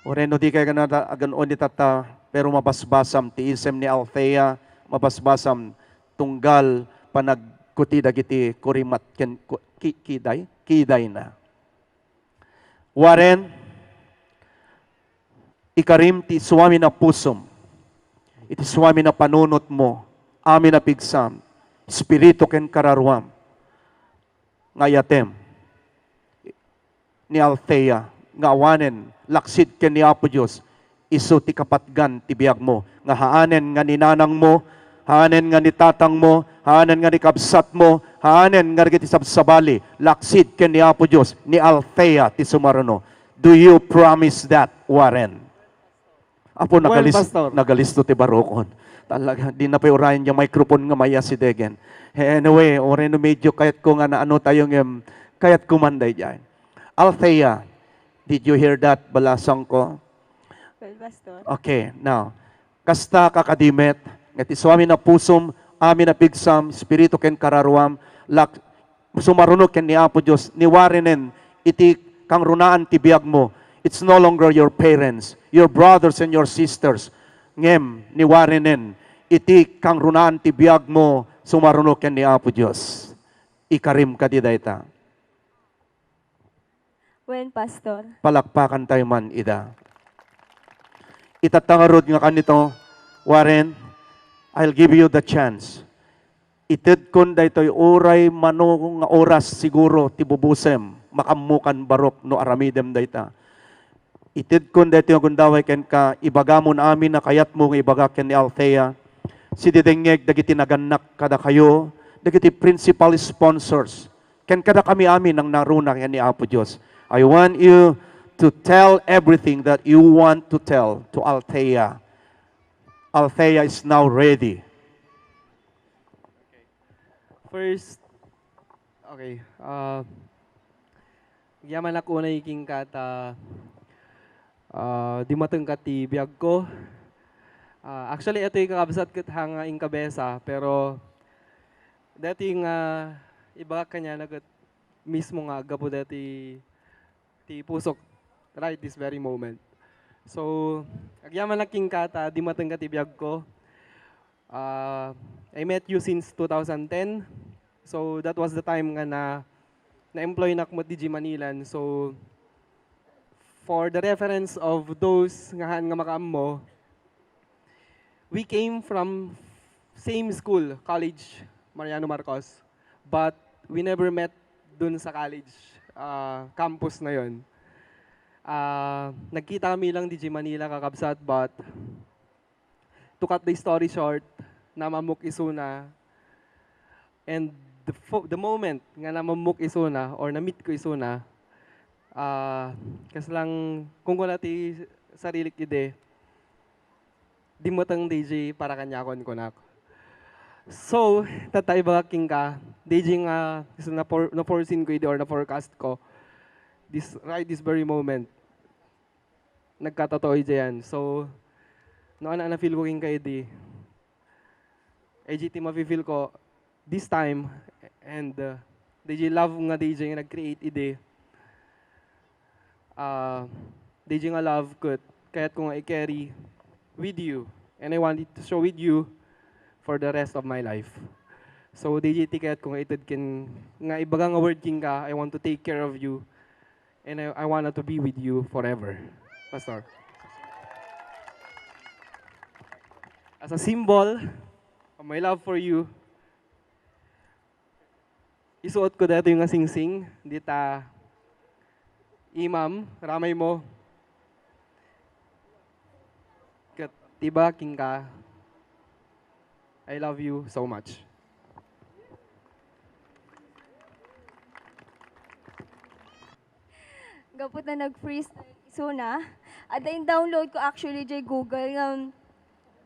Oreno di kaya ganada aganon di tata, pero mabasbasam ti isem ni Althea, mabasbasam tunggal panagkuti dagiti kurimat ken kiday na. Warren, ikarim ti suwami na pusom, iti suwami na panunot mo, amin na pigsam, espiritu ken kararwam, ngayatem, ni Althea, nga awanen, laksid ken ni Apo Diyos, iso ti kapatgan ti biyag mo, nga haanen nga ninanang mo, haanen nga ni tatang mo, haanen nga ni kabsat mo, haanen nga ti sabsabali, laksid ken ni Apo Diyos, ni Althea ti sumaruno. Do you promise that, Warren? Apo, nagalisto ti barokon. Talaga, di na pa urayan yung microphone nga maya si Degen. Anyway, oreno medyo kayat ko nga na ano tayong kayat kumanday dyan. Althea, did you hear that balasang ko? Well, Pastor. Okay, now, kasta kakadimet, ngati suami na pusom, amin na pigsam, espiritu ken kararwam, sumarunok ken ni Apo Diyos, ni warinen, iti kang runaan ti biyag mo. It's no longer your parents, your brothers and your sisters. Ngem, ni warinen, iti kang runaan ti biyag mo, sumarunok ken ni Apo Diyos. Ikarim ka di dayta. When, Pastor? Palakpakan tayo man, ida. Itatangarod nga kanito, Warren, I'll give you the chance. Itid kun daytoy oray mano nga oras siguro tibubusem, makamukan barok no aramidem dayta. Itid kun daytoy gundaway ken ka ibagamon amin na kayat mo nga ibaga ken ni Althea. Si didengeg dagiti naganak kada kayo, dagiti principal sponsors. Ken kada kami amin ang naruna ken ni Apo Dios. I want you to tell everything that you want to tell to Althea. Althea is now ready. First, okay. Yaman ako na iking kata Di matengkat ti biyag ko. Actually, ito yung kakabsat kat hanga ing kabesa, pero dati nga iba kanya nagat mismo nga gapo dati ti pusok right this very moment. So, agyaman na king kata, di matengkat ti biyag ko. I met you since 2010. So, that was the time nga na-employ na mo di Manilan. So, for the reference of those nga makaam mo, we came from same school, college, Mariano Marcos. But we never met dun sa college, campus na yon. Nagkita kami lang di Manila kakabsat, but to cut the story short, namamuk isuna. And the moment nga namamuk isuna or na-meet ko isuna, kasi lang kung wala ti sarili ide, di mo tang DJ para kanyakon ko na ako. So, tatay ba king ka, DJ nga na-foreseen ko ide or na-forecast ko, this very moment, nagkatotoo ide yan. So, noon na feel ko king ka ide, AGT ma-feel ko this time, and DJ love nga DJ nga nag-create ide, DJ nga love ko, kaya't ko nga i-carry with you, and I want it to show with you for the rest of my life. So DJ ticket kung itad kin nga ibaga nga word king ka, I want to take care of you, and I want to be with you forever. Pastor. As a symbol of my love for you, isuot ko dito yung sing-sing dita imam, ramay mo. Tiba, king ka. I love you so much. Gapot na nag-freestyle isuna. At yung download ko actually jay Google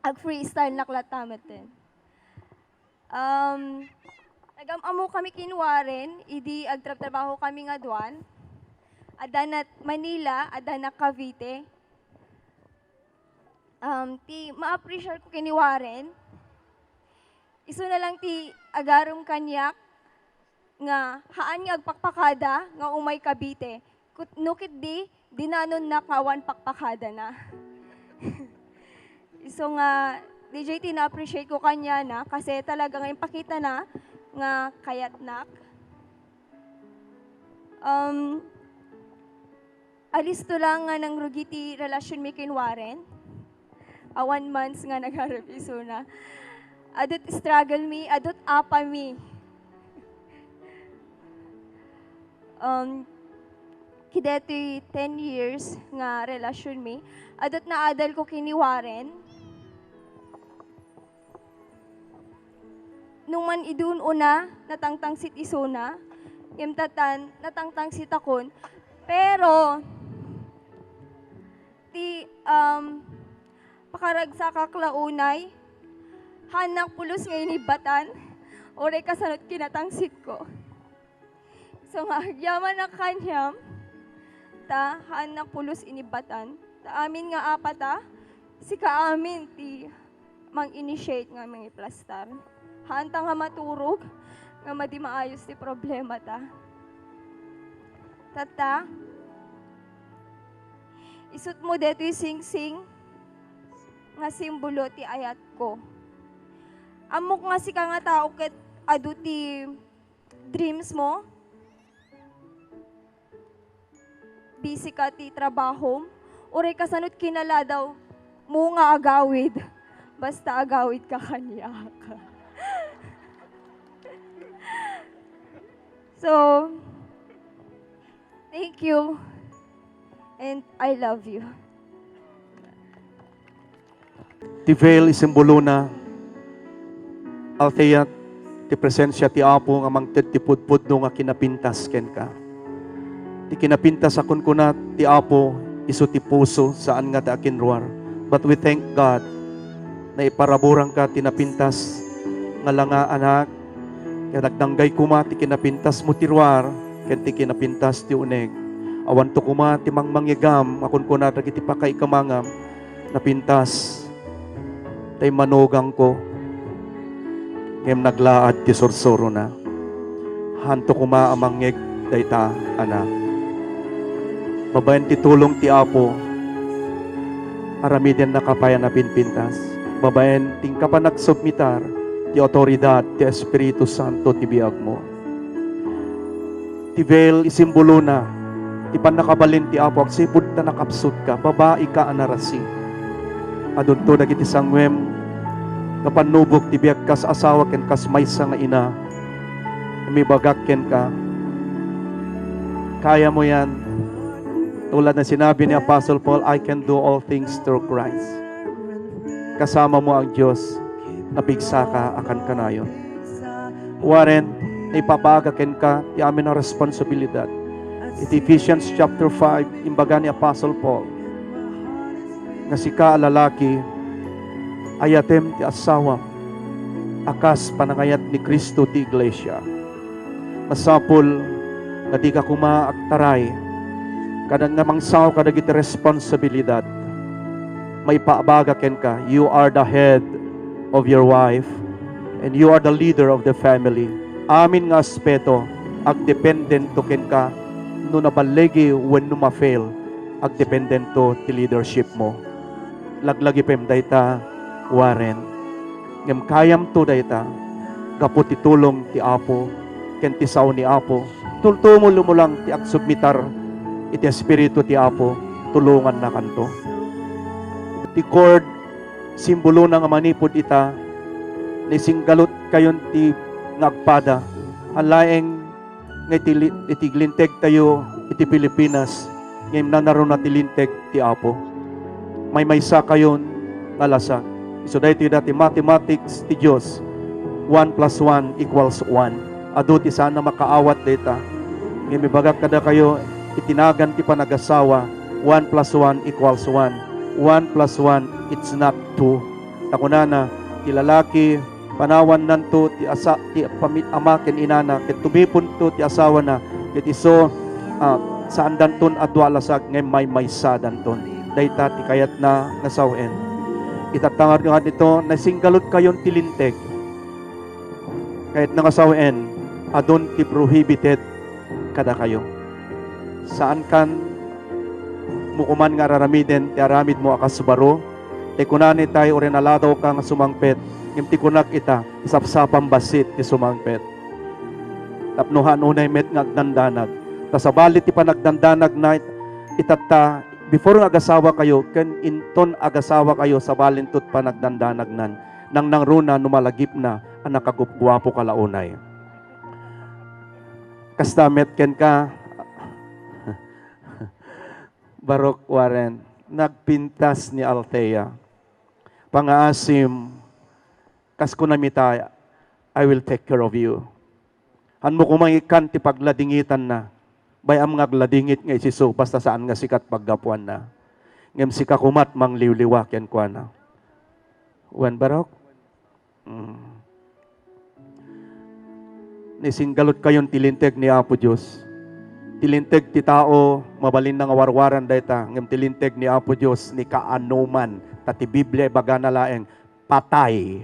ag-freestyle naklatamat din. Nagamamu kami kinuwarin, idi agtrabaho kami nga duwan. Adanat Manila, adanat Cavite. Ti ma-appreciate ko kiniwaren. Iso na lang ti agarum kanyak nga haan nga agpakpakada nga umay Cavite. Nukit di nanon na kawan pakpakada na. Iso nga DJ ti na-appreciate ko kanya na kasi talaga nga ipakita na nga kayatnak. Alis to lang nga ng rugiti relasyon mi kinwaren. 1 month nga nagharap iso na. Adot struggle mi, adot apa mi. Kideti 10 years nga relasyon mi. Adot na adal ko kiniwaren. Nung man idun una, natangtang sit iso na. Imtatan, natangtang sit akon. Pero, pakaragsa kaklaunay, hanak pulos ngayon ibatan, oray kasanot kinatangsit ko. So nga, yaman na kanyam, hanak pulos inibatan, amin nga apata, si kaamin ti mang-initiate nga mga plastar. Hanta nga maturog, nga madi maayos ti problema ta. Tata, isut mo deto yung sing-sing, nga simbolo ti ayat ko. Amok nga si ka nga tao ket adu ti dreams mo. Busy ka ti trabaho. Uray kasanot kinala daw mo nga agawid. Basta agawid ka kanya ka. So, thank you. And I love you. Ti veil isimbolo na altayat ti presensya ti Apo nga mangted ti pudpudno nga kinapintas ken ka. Ti kinapintas akon kuna ti Apo isu ti puso saan nga ti akinruar. But we thank God na iparaburang ka tinapintas nga langa anak. Kaya nagdanggay kuma ti kinapintas mo ti ruar ken ti kinapintas ti uneg. Awan to kuma timang mangyagam, akon ko na dagiti pakay kamangam, napintas, tay manugang ko, ngem naglaad ti sursuro na. Hanto kuma amangyeg dayta ana. Babayan ti tulong ti Apo, aramiden na kapayan na pinpintas. Babayan ting kapanagsubmitar, ti otoridad, ti Espiritu Santo ti biag mo. Ti veil isimbolo na, ti panakabalin ti Apo, agsipod na nakapsut ka, babae ka anarasi. Adun to dagiti sangwem, kapanubok ti biag kas asawa ken kas maysa nga ina, umibagak ken ka. Kaya mo yan. Tulad na sinabi ni Apostle Paul, I can do all things through Christ. Kasama mo ang Diyos, napigsa ka akan kanayon. Warren, ipabaga ken ka, ti amin ang responsibilidad. Iti Ephesians chapter 5, imbaga ni Apostle Paul, nga sika lalaki, ayatem ti asawa, akas panangayat ni Kristo ti Iglesia. Masapul, nga di ka kumaaktaray, kadang namang sao kadag iti responsibilidad, may paabaga ken ka, you are the head of your wife, and you are the leader of the family. Amin nga aspeto, agdependento ken ka, no nabalegi when no ma-fail, agdependento ti leadership mo. Laglagi pem dayta, Warren, ngem kayam to dayta, kapot ti tulong ti Apo, ken ti sao ni Apo, tultumulo mo lang ti agsubmitar, iti Espiritu ti Apo, tulungan na kanto. Ti cord, simbolo na nga manipod ita, nisinggalot kayon ti ngagpada, alaeng nga itiglinteg tayo iti Pilipinas, ngayon nanaro na tilinteg ti Apo. May maysa kayon nalasa. So dahil dati mathematics ti Diyos, 1 plus 1 equals 1. Ado ti sana makaawat data. Ngayon may bagak kada kayo, itinagan ti panagasawa, 1 plus 1 equals 1. 1 plus 1, it's not 2. Takunana, ti lalaki, panawan nanto, ti ama ken inana, ket tumipon to ti asawa na, ket iso, saan danton adwa lasag, ngay maysa danton. Dayta ti kayat na nasawen. Itatangar nga nito, nasinggalot kayon tilinteg. Kahit nangasawen, adon ti prohibited kada kayo. Saan kan mukuman nga raramiden, ti aramid mo akas baro, ti kunani tayo orin aladaw ka nga sumangpet, ngim ti kunak ita, isapsapang basit ti sumangpet. Tapnuhan unay met nga agdandanag. Tasabalit ti panagdandanag na itata, before nga agasawa kayo, ken inton agasawa kayo sa balintot panagdandanag nan, nang nangruna numalagip na, ang nakagupgwapo kalaunay. Kastamet ken ka, Barok Warren, nagpintas ni Althea, pangaasim, kasko namita, I will take care of you. Han mo kumangikan ti pagladingitan na, bayam nga gladingit nga isiso, basta saan nga sikat paggapuan na. Ngem sika kumat mang liwliwak yan kwa na. Wan Barok? Nisinggalot kayon tilinteg ni Apo Diyos. Tilinteg ti tao, mabalin na nga warwaran dayta, ngem tilinteg ni Apo Diyos ni kaanuman, tati Biblia baga na laeng, patay,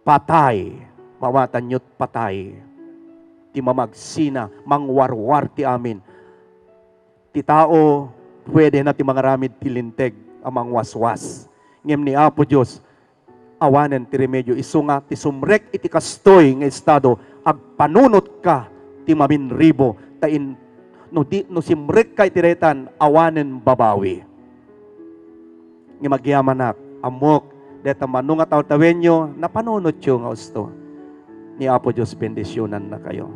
patay, mawatanyot patay, ti mamagsina, mangwarwar ti amin. Ti tao, pwede na ti mangaramid tilinteg, amang waswas. Ngem ni Apo Diyos, awanen ti remedyo, isunga, ti sumrek iti kastoy nga estado, agpanunot ka, ti maminribo, tain, no simrek ka itiretan, awanen babawi. Nga magyamanak, amok, deta manunga tawenyo, napanunot yung nga usto. Ni Apo Diyos, bendisyonan na kayo.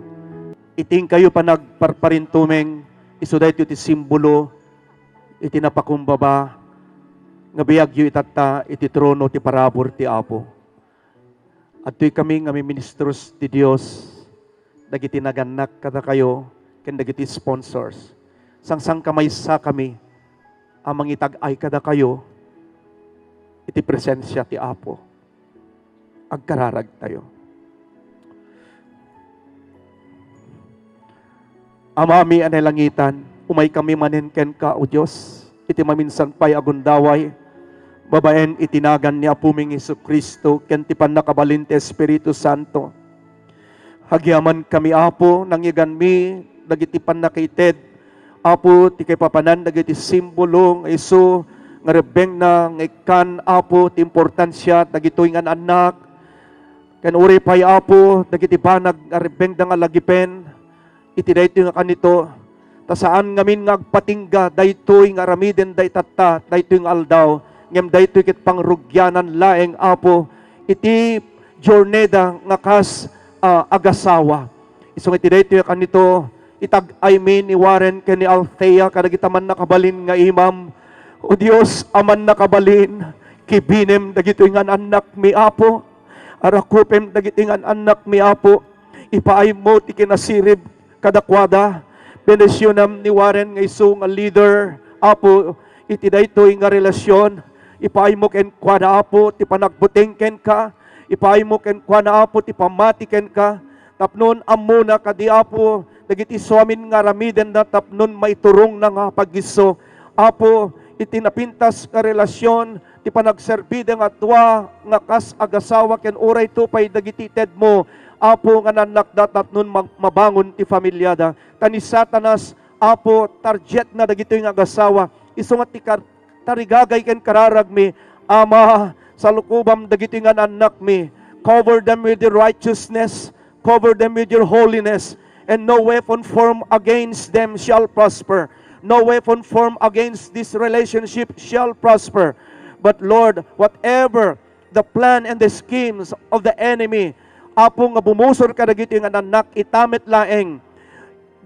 Iting kayo pa nagparparintumeng, isuday iti simbolo, iti napakumbaba, nga biyagyo itata, iti trono, ti parabor, ti Apo. At tuy kami nga ministros ti Diyos, dagiti naganak kada kayo, ken dagiti sponsors. Sang kamaysa kami, amang itag-ay kada kayo, iti presensya ti Apo. Agkararag tayo. Amami anay langitan, umay kami manenken ka, O Diyos. Iti maminsan pa'y agundaway, babaen itinagan ni Apuming Isu Kristo, ken ti panakabalin ti Espiritu Santo. Hagyaman kami, Apo, nangyigan mi, dagiti panakaited, Apo, ti kay papanan, dagiti simbolo, Isu, nga rebeng na, nga ikan, Apo, ti importansya, dagitoy nga anak, ken uri pa'y, Apo, dagiti banag, nga rebeng da nga lagipen, iti daytoy nga kanito, ta saan ngamin nga agpatingga, daytoy nga aramiden daytata, daytoy nga aldaw, ngem daytoy ket pangrugyanan laeng, Apo, iti jornada nga kas agasawa. Isong iti daytoy kanito, itag-ay min ni Warren ken ni Althea, kadagita man nakabalin nga imam, O Dios, aman nakabalin, kibinem dagitoy nga anak mi, Apo, arakupem dagitoy nga anak mi, Apo, ipaay mo ti kinasirib kadakwada, benesyonam ni Warren nga isu nga leader, Apo, iti daytoy nga relasyon, ipaay mo ken kuana, Apo, ti panagbuteng ken ka, ipaay mo ken kuana, Apo, ti pamati ken ka, tapnon amuna kadi, Apo, dagiti suamin nga ramiden na tapnon maiturong na nga pagiso, Apo, iti napintas nga relasyon, ti panagserbida nga atwa nga kas agasawa ken uray tupay dagiti ted mo, Apo, nga nanakdat at nun mabangon ti familyada. Kani Satanas, Apo, target na dagitoy nga agasawa. Isu nga ti tarigagay ken kararag mi, Ama, sa lukubam dagitoy nga anak mi. Cover them with your righteousness, cover them with your holiness, and no weapon formed against them shall prosper. No weapon formed against this relationship shall prosper. But Lord, whatever the plan and the schemes of the enemy, Apo, nga bumusor ka dagiti nga anak, itamit laeng,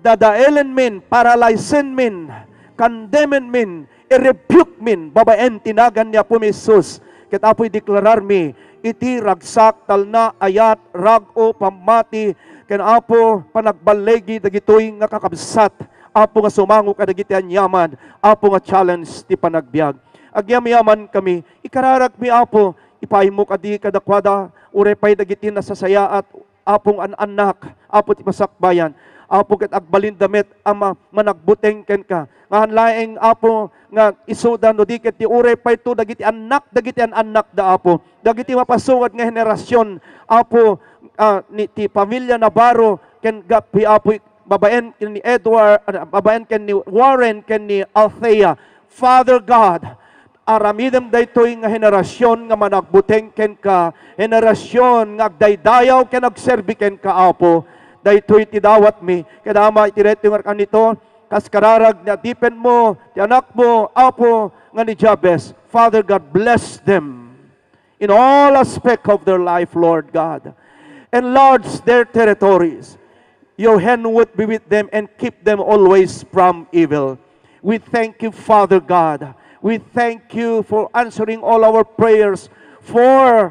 dadaelen min, paralyzen min, condemnen min, i-rebuke min, babaen tinagan niya po Jesus. Ket Apo, i-deklarar mi, iti ragsak talna ayat, rago, pamati, ken Apo, panagbalegi dagitoy nga kakabsat, Apo, nga sumango ka dagiti anyaman, Apo, nga challenge ti panagbiag. Agyam-yaman kami, ikararag mi, Apo, ipahimo kadi kadakwada, urepay dagiti nasasaya at Apong anak, Apo ti pasakbayan, Apo ket agbalin damit ama managbuteng ken ka. Ngahan laeng, Apo, nga isudan no diket ti urepay to dagiti anak da, Apo. Dagiti mapasungad nga henerasyon, Apo, ni ti pamilya Navarro ken gapi, Apo, babaen ken ni Edward, babaen ken ni Warren ken ni Althea. Father God, aramidem daytoy nga henerasyon nga managbuteng ken ka, henerasyon nga agdaydayaw ken agserbi ken ka, Apo, daytoy ti dawat mi, kadama iti reto nga kanito, kas kararag na dipen mo, ti anak mo, Apo, nga ni Jabez. Father God, bless them in all aspect of their life, Lord God. Enlarge their territories. Your hand would be with them and keep them always from evil. We thank you, Father God. We thank you for answering all our prayers for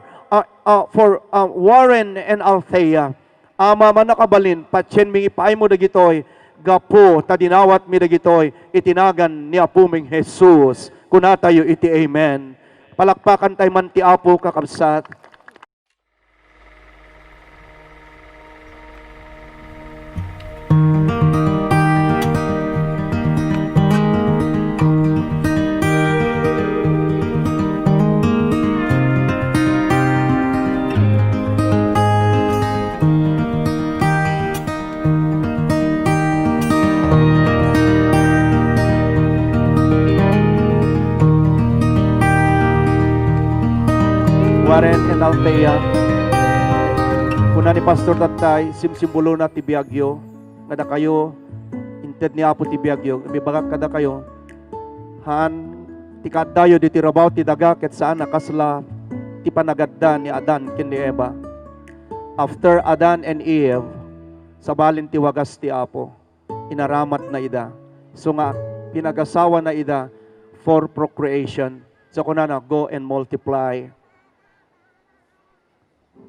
Warren and Althea. Ama, manakabalin, patyen mi ipaay mo dagitoy, gapo, tadinawat mi dagitoy, itinagan ni Apuming Jesus. Kunatayo iti amen. Palakpakan tayo man ti Apo kakabsat. Warren and Althea, kuna ni Pastor Tatay, simsimbolo na ti Biagyo, kada kayo, inted ni Apo ti Biagyo, ibibagak kada kayo, haan, ti kadayo di ti rabaw ti daga, ket saan nakasla, ti panagadda ni Adan ken ni Eva. After Adan and Eve, sabalin ti wagas ti Apo, inaramat na ida. So nga, pinagasawa na ida for procreation. So kuna na, go and multiply.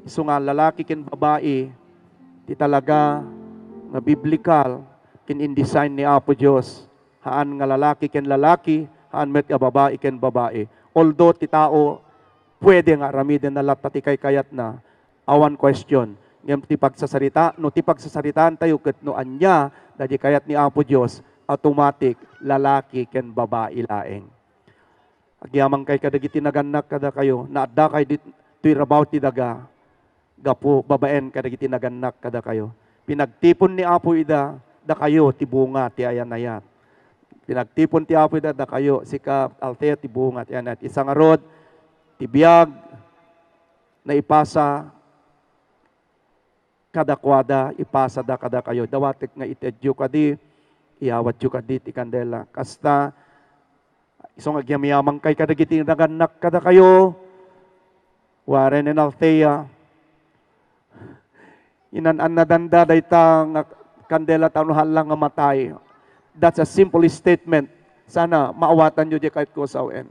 So nga lalaki ken babae, ti talaga nga biblical ken in design ni Apo Dios. Haan nga lalaki ken lalaki, haan met nga babae ken babae. Although ti tao pwede nga ramiden na lat pati kay kayat na, awan question. Ngem ti pagsasarita, no ti pagsasaritaan tayo ket no anya, dadi kayat ni Apo Dios, automatic, lalaki ken babae laeng. Agyamang kay kadagiti naganak kada kayo, naadda kay tuirabaw ti daga, gapo babaen kadagiti naganak kada kayo. Pinagtipon ni Apo ida, da kayo ti bunga ti ayanayat. Pinagtipon ti Apo ida, da kayo sika Althea ti bunga ti ayanayat. Isang arod, ti biyag, na ipasa kada kwada, ipasa da kada kayo. Dawatik nga itedyo kadi, iawat yu kadi ti kandela. Kasta, isong agyamyamang kay kadagiti naganak kada kayo, Warren and Althea, inan-an na danda dayta nga kandela tanuhan lang nga matay. That's a simple statement. Sana maawatan nyo di kahit ko sawen.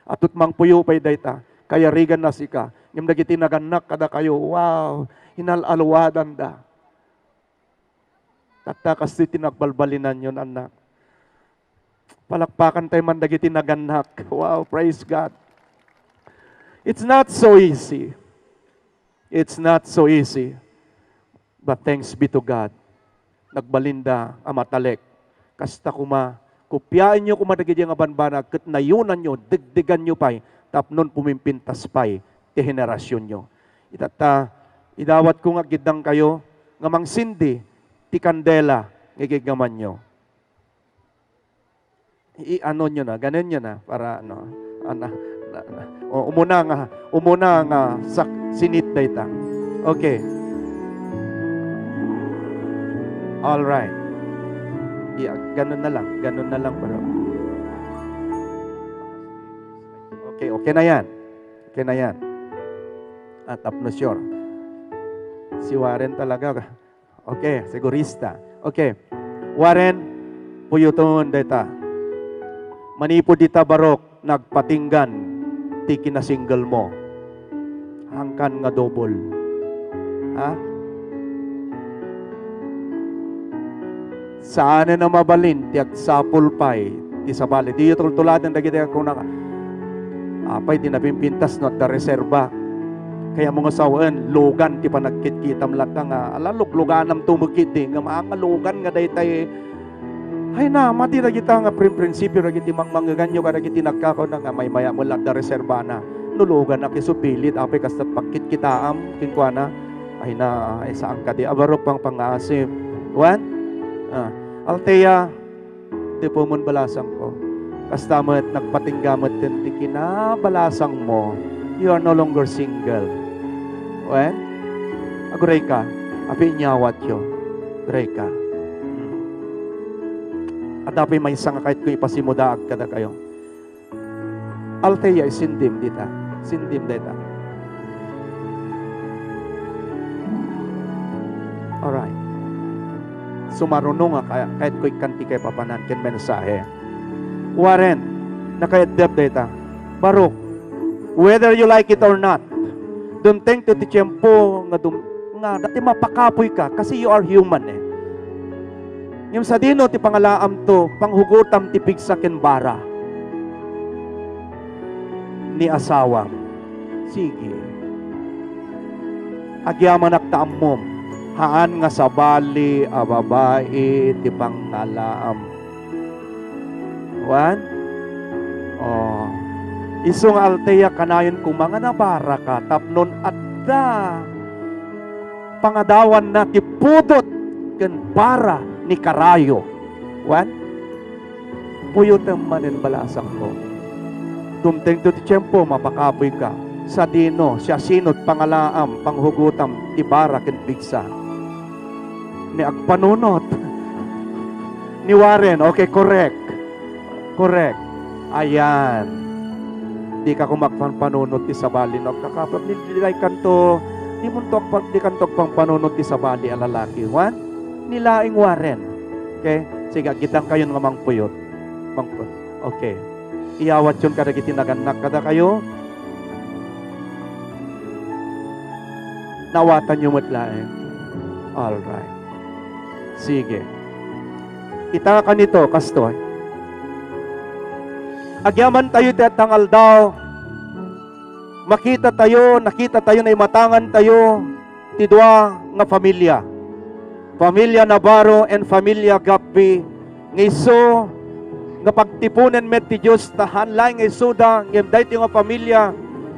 Atut mang puyo pa'y dayta. Kaya rigan na sika. Yung nagiti naganak kada kayo. Wow! Hinalaluwadan da. Tata kasi tinagbalbalinan yun, anak. Palakpakan tayo man dagiti naganak. Wow! Praise God. It's not so easy. It's not so easy. But thanks be to God. Nagbalinda amatalek. Kasta kuma, kupyain nyo kumadagiti nga banbanag, kat nayunan nyo, degdegan nyo pa'y, tapnon pumimpintas pa'y, ti henerasyon nyo. Itata, idawat ko nga gidang kayo, nga mangsindi, ti kandela, ngagigaman nyo. I-ano nyo na, ganun nyo na, para ano, umuna nga, sinit dayta. Okay. All right. Yeah, ganun na lang bro. Okay na yan. Okay na yan. At tapno sure. Si Warren talaga. Okay, sigurista. Okay. Warren, puyuton data. Manipo dita barok, nagpatinggan, tiki na single mo. Hangkan nga double. Ha? Saan na mabalin, tiyak sapul pa'y, ti sabali. Di yung tultuladan, dagiti ako na, apay, tinapimpintas, no, at reserba. Kaya mga sawan, lugan, ti pa nagkit-kitam lang ka nga, luganam tumukit, nga mga lugan nga dahi tayo, ay na, mati na kita nga prinsipyo, na kiti mangganyo, kada kiti nagkakaw na nga, may maya mo lang da reserba na, nulugan na kisupilit, apay, kastat pagkit kitaam, kinkwa na, ay na, ay saan ka di, abarok pang pangasim. One? Althea, di po mon balasang ko. Kastamat nagpatinggamot din ti kinabalasang mo. You are no longer single. When? Aguray ka. Api inyawat yo. Aguray ka. At api may isang kahit ko ipasimudaag kada kayo. Althea, sindim dita. Sindim dita. Alright. Sumarunong nga kahit ko'y kanti kay papanan ken mensahe. Warren, nakaedep data. Barok, whether you like it or not, dumteng to ti tiyempo nga dati mapakapoy ka kasi you are human eh. Yung sa dino ti pangalaam to, panghugutam ti pigsa ken bara ni asawa. Sige. Agyaman aktaamom. Haan nga sabali a babae ti pangalaam. Wan? Oh. Isong Althea kanayon kung mga nabara ka tapnon adda pangadawan na ti pudot ken para ni karayo. Wan? Puyot ang manin balasang ko. Tumteng to ti tiyempo mapakapoy ka. Sa dino, siya sinot pangalaam, panghugutam, tibara ken bigsa. Ni agpanunot ni Warren. Okay, correct. Ayan. Di ka kumagpanunot ti sabali no kakapag nilay kanto di muntok pag di kantok pang panunot ti sabali a lalaki. Wan? Nilaing Warren. Okay? Sige, gitang kayo nga mangpuyot. Okay. Iyawat yun kada kiti naganak kada kayo. Nawatan nyo matlaeng. Alright. Sige. Ita ka nito, kastoy. Agyaman tayo ti tangal daw. Nakita tayo na imatangan tayo ti dua nga pamilya. Pamilya Navarro and Pamilya Gappi nga iso nga pagtipunen met ti Dios tahan lang nga isuda ngem dayto nga pamilya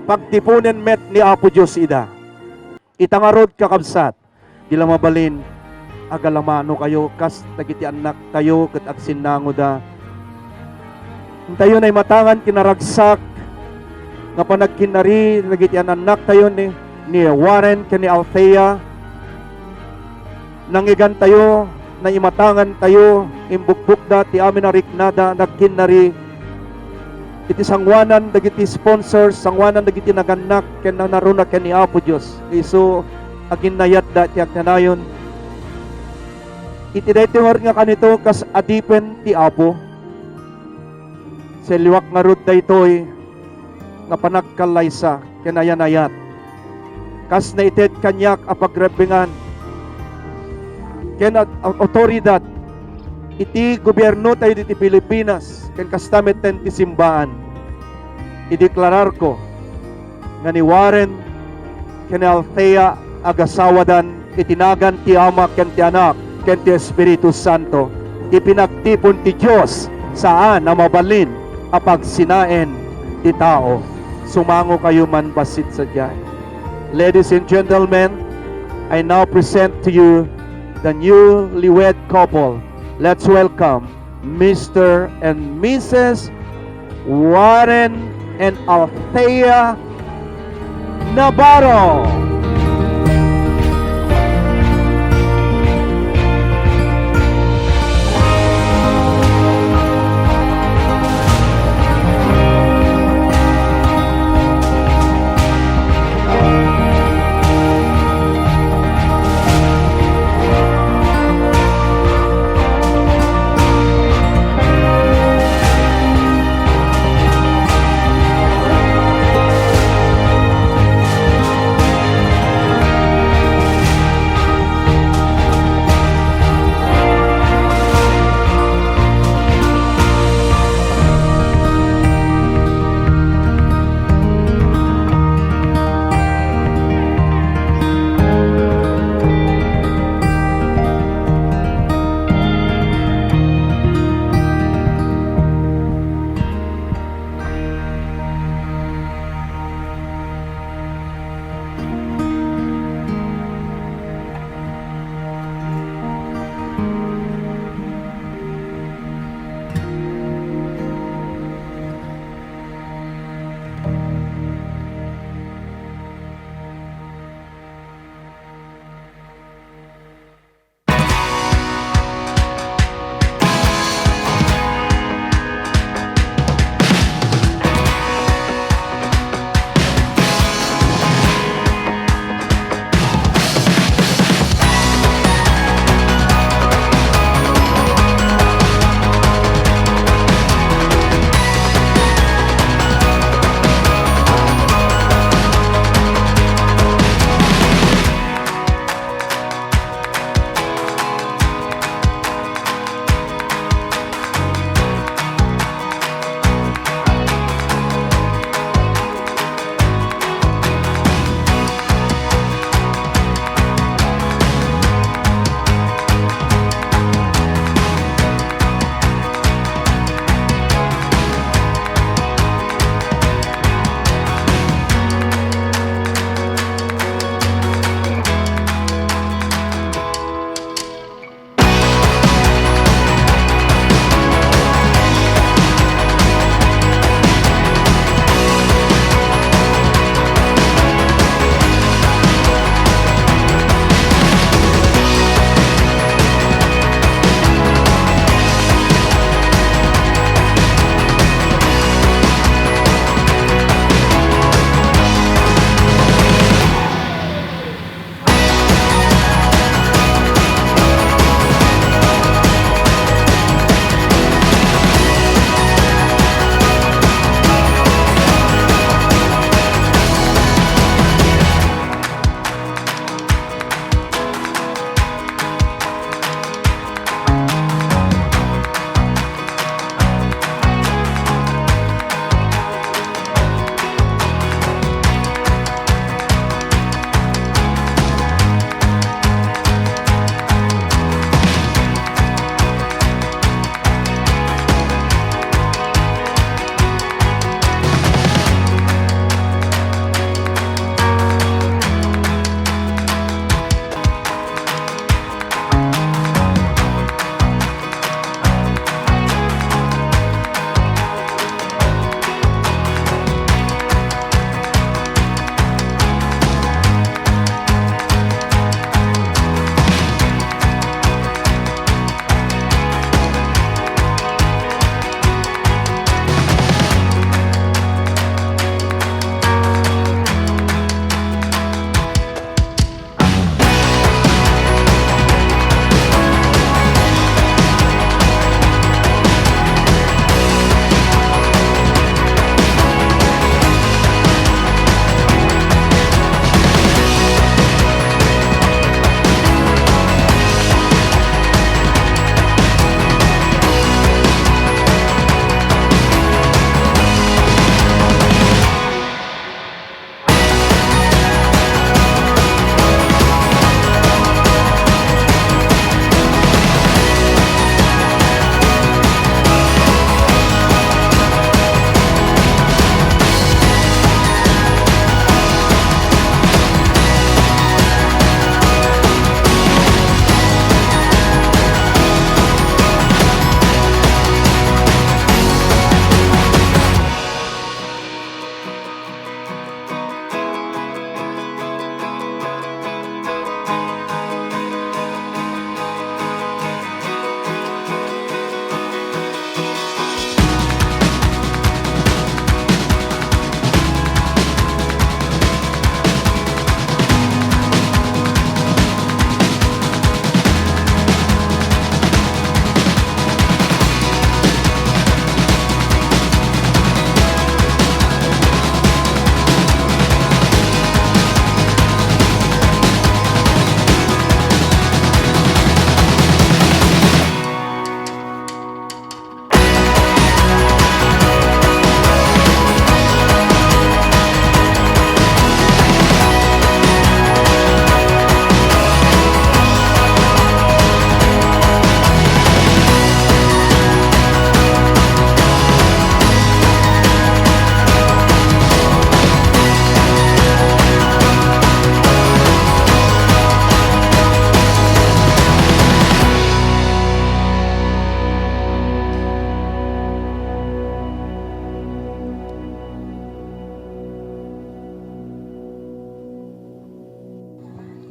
pagtipunen met ni Apo Dios ida. Itangarod kakabsat dila mabalin agalamano kayo kas dagiti anak tayo ket agsinango da. Tayo nay matangan kinaragsak nga panagkinari dagiti anak tayo ni Warren ken ni Althea nangigan tayo na imatangan tayo imbukbuk da ti amin na riknada nagkinari iti sangwanan dagiti sponsors sangwanan dagiti naganak ken naruna ken ni Apo Dios isu agin nayat da ti agtanayon iti daytoy nga kanito kas adipen ti Apo sa liwak nga rod daytoy nga panagkalaysa ken ayanayat kas naited kanyak a pagrebingan ken otoridad iti gobyerno tayo diti Pilipinas ken kastamet ten ti simbaan ideklarar ko nga ni Warren ken ni Althea agasawadan itinagan ti Ama ken ti Anak ken ti Espiritu Santo ipinagtipon ti Dios saan na mabalin a pagsinaen ti tao sumango kayo man basit sa diay. Ladies and gentlemen, I now present to you the newlywed couple. Let's welcome Mr. and Mrs. Warren and Althea Navarro.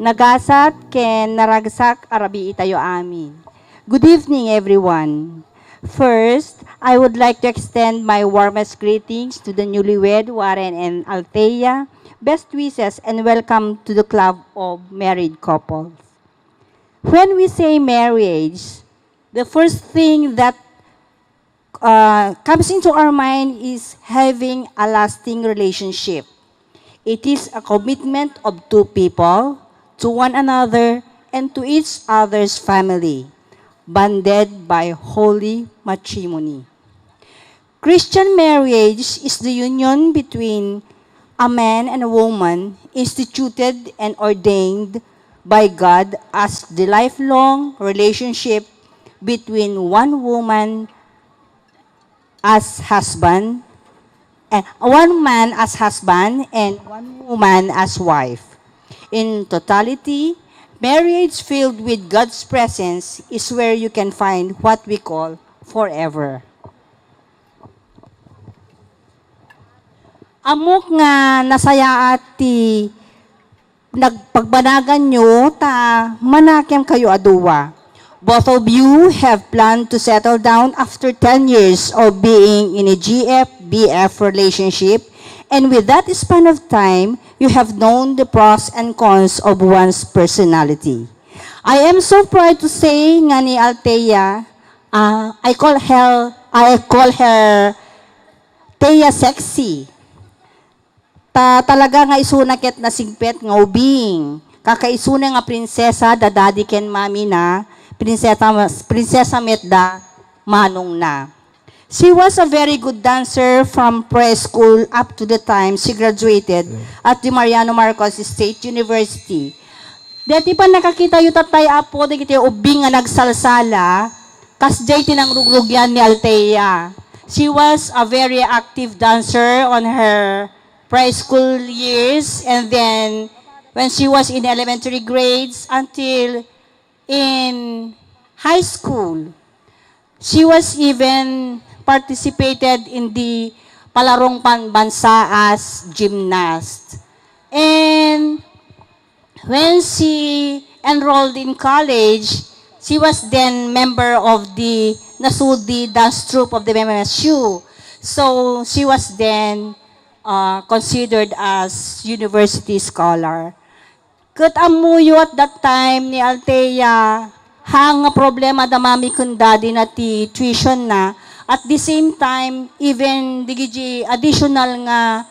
Nagasat ken naragsak arabi itayo amin. Good evening, everyone. First, I would like to extend my warmest greetings to the newlywed Warren and Althea. Best wishes and welcome to the club of married couples. When we say marriage, the first thing that comes into our mind is having a lasting relationship. It is a commitment of two people to one another and to each other's family, bonded by holy matrimony. Christian marriage is the union between a man and a woman instituted and ordained by God as the lifelong relationship between one woman as husband, and one man as husband and one woman as wife. In totality, marriage filled with God's presence is where you can find what we call forever. Amok nga nasaya ti nagpagbanagan nyo ta manakem kayo aduwa. Both of you have planned to settle down after 10 years of being in a GF-BF relationship, and with that span of time, you have known the pros and cons of one's personality. I am so proud to say nga ni Althea, I call her Thea Sexy. Talaga nga isuna ket na sigpet nga ubing. Kakaisuna nga prinsesa da daddy ken mami na prinsesa metda manong na. She was a very good dancer from preschool up to the time she graduated at the Mariano Marcos State University. Dati pa nakakita yung tatay apo, di kita ubing nga nagsalsala, kas jay tinangrugrugyan ni Althea. She was a very active dancer on her preschool years, and then when she was in elementary grades until in high school. She was even participated in the Palarong Panbansa as gymnast. And when she enrolled in college, she was then member of the Nasudi dance troupe of the MMSU. So she was then considered as university scholar. Kat amuyo at that time ni Althea, hang problema da mami kun daddy na ti tuition na. At the same time, even digiji additional nga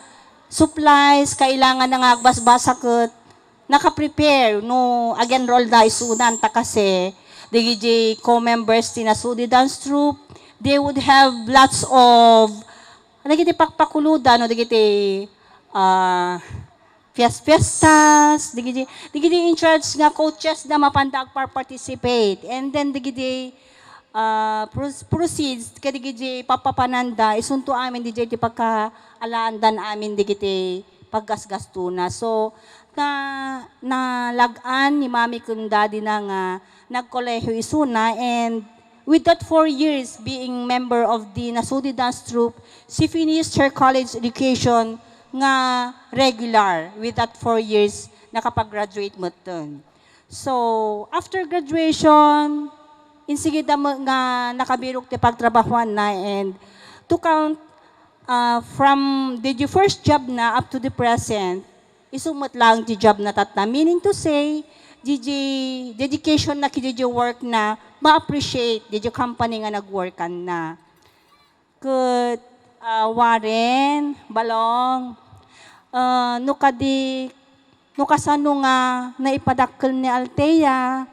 supplies, kailangan na nga agbasbasa kat naka-prepare no again roll da isunan ta kasi digiji co-members ti Nasudi dance troupe, they would have lots of digiti pakpakuluda no digiti fiestas, digidi in charge nga coaches na mapandag participate. And then digidi proceeds kaya digidi papapananda isunto amin digidi pagkaalaandan amin digidi paggasgastuna. So na lagan ni mami kun daddy na nga nagkolehiyo isuna, and with that 4 years being member of the Nasudi dance troupe, she finished her college education nga regular. With that 4 years, nakapag-graduate mo dun. So, after graduation, insigida mo nga nakabirok ti pagtrabahuan na, and to count from the first job na up to the present, isumot lang di job na tatna. Meaning to say, dedication na ki work na ma-appreciate di company nga nag-workan na. Good. Warren, Balong, no kasano nga naipadakkel ni Althea,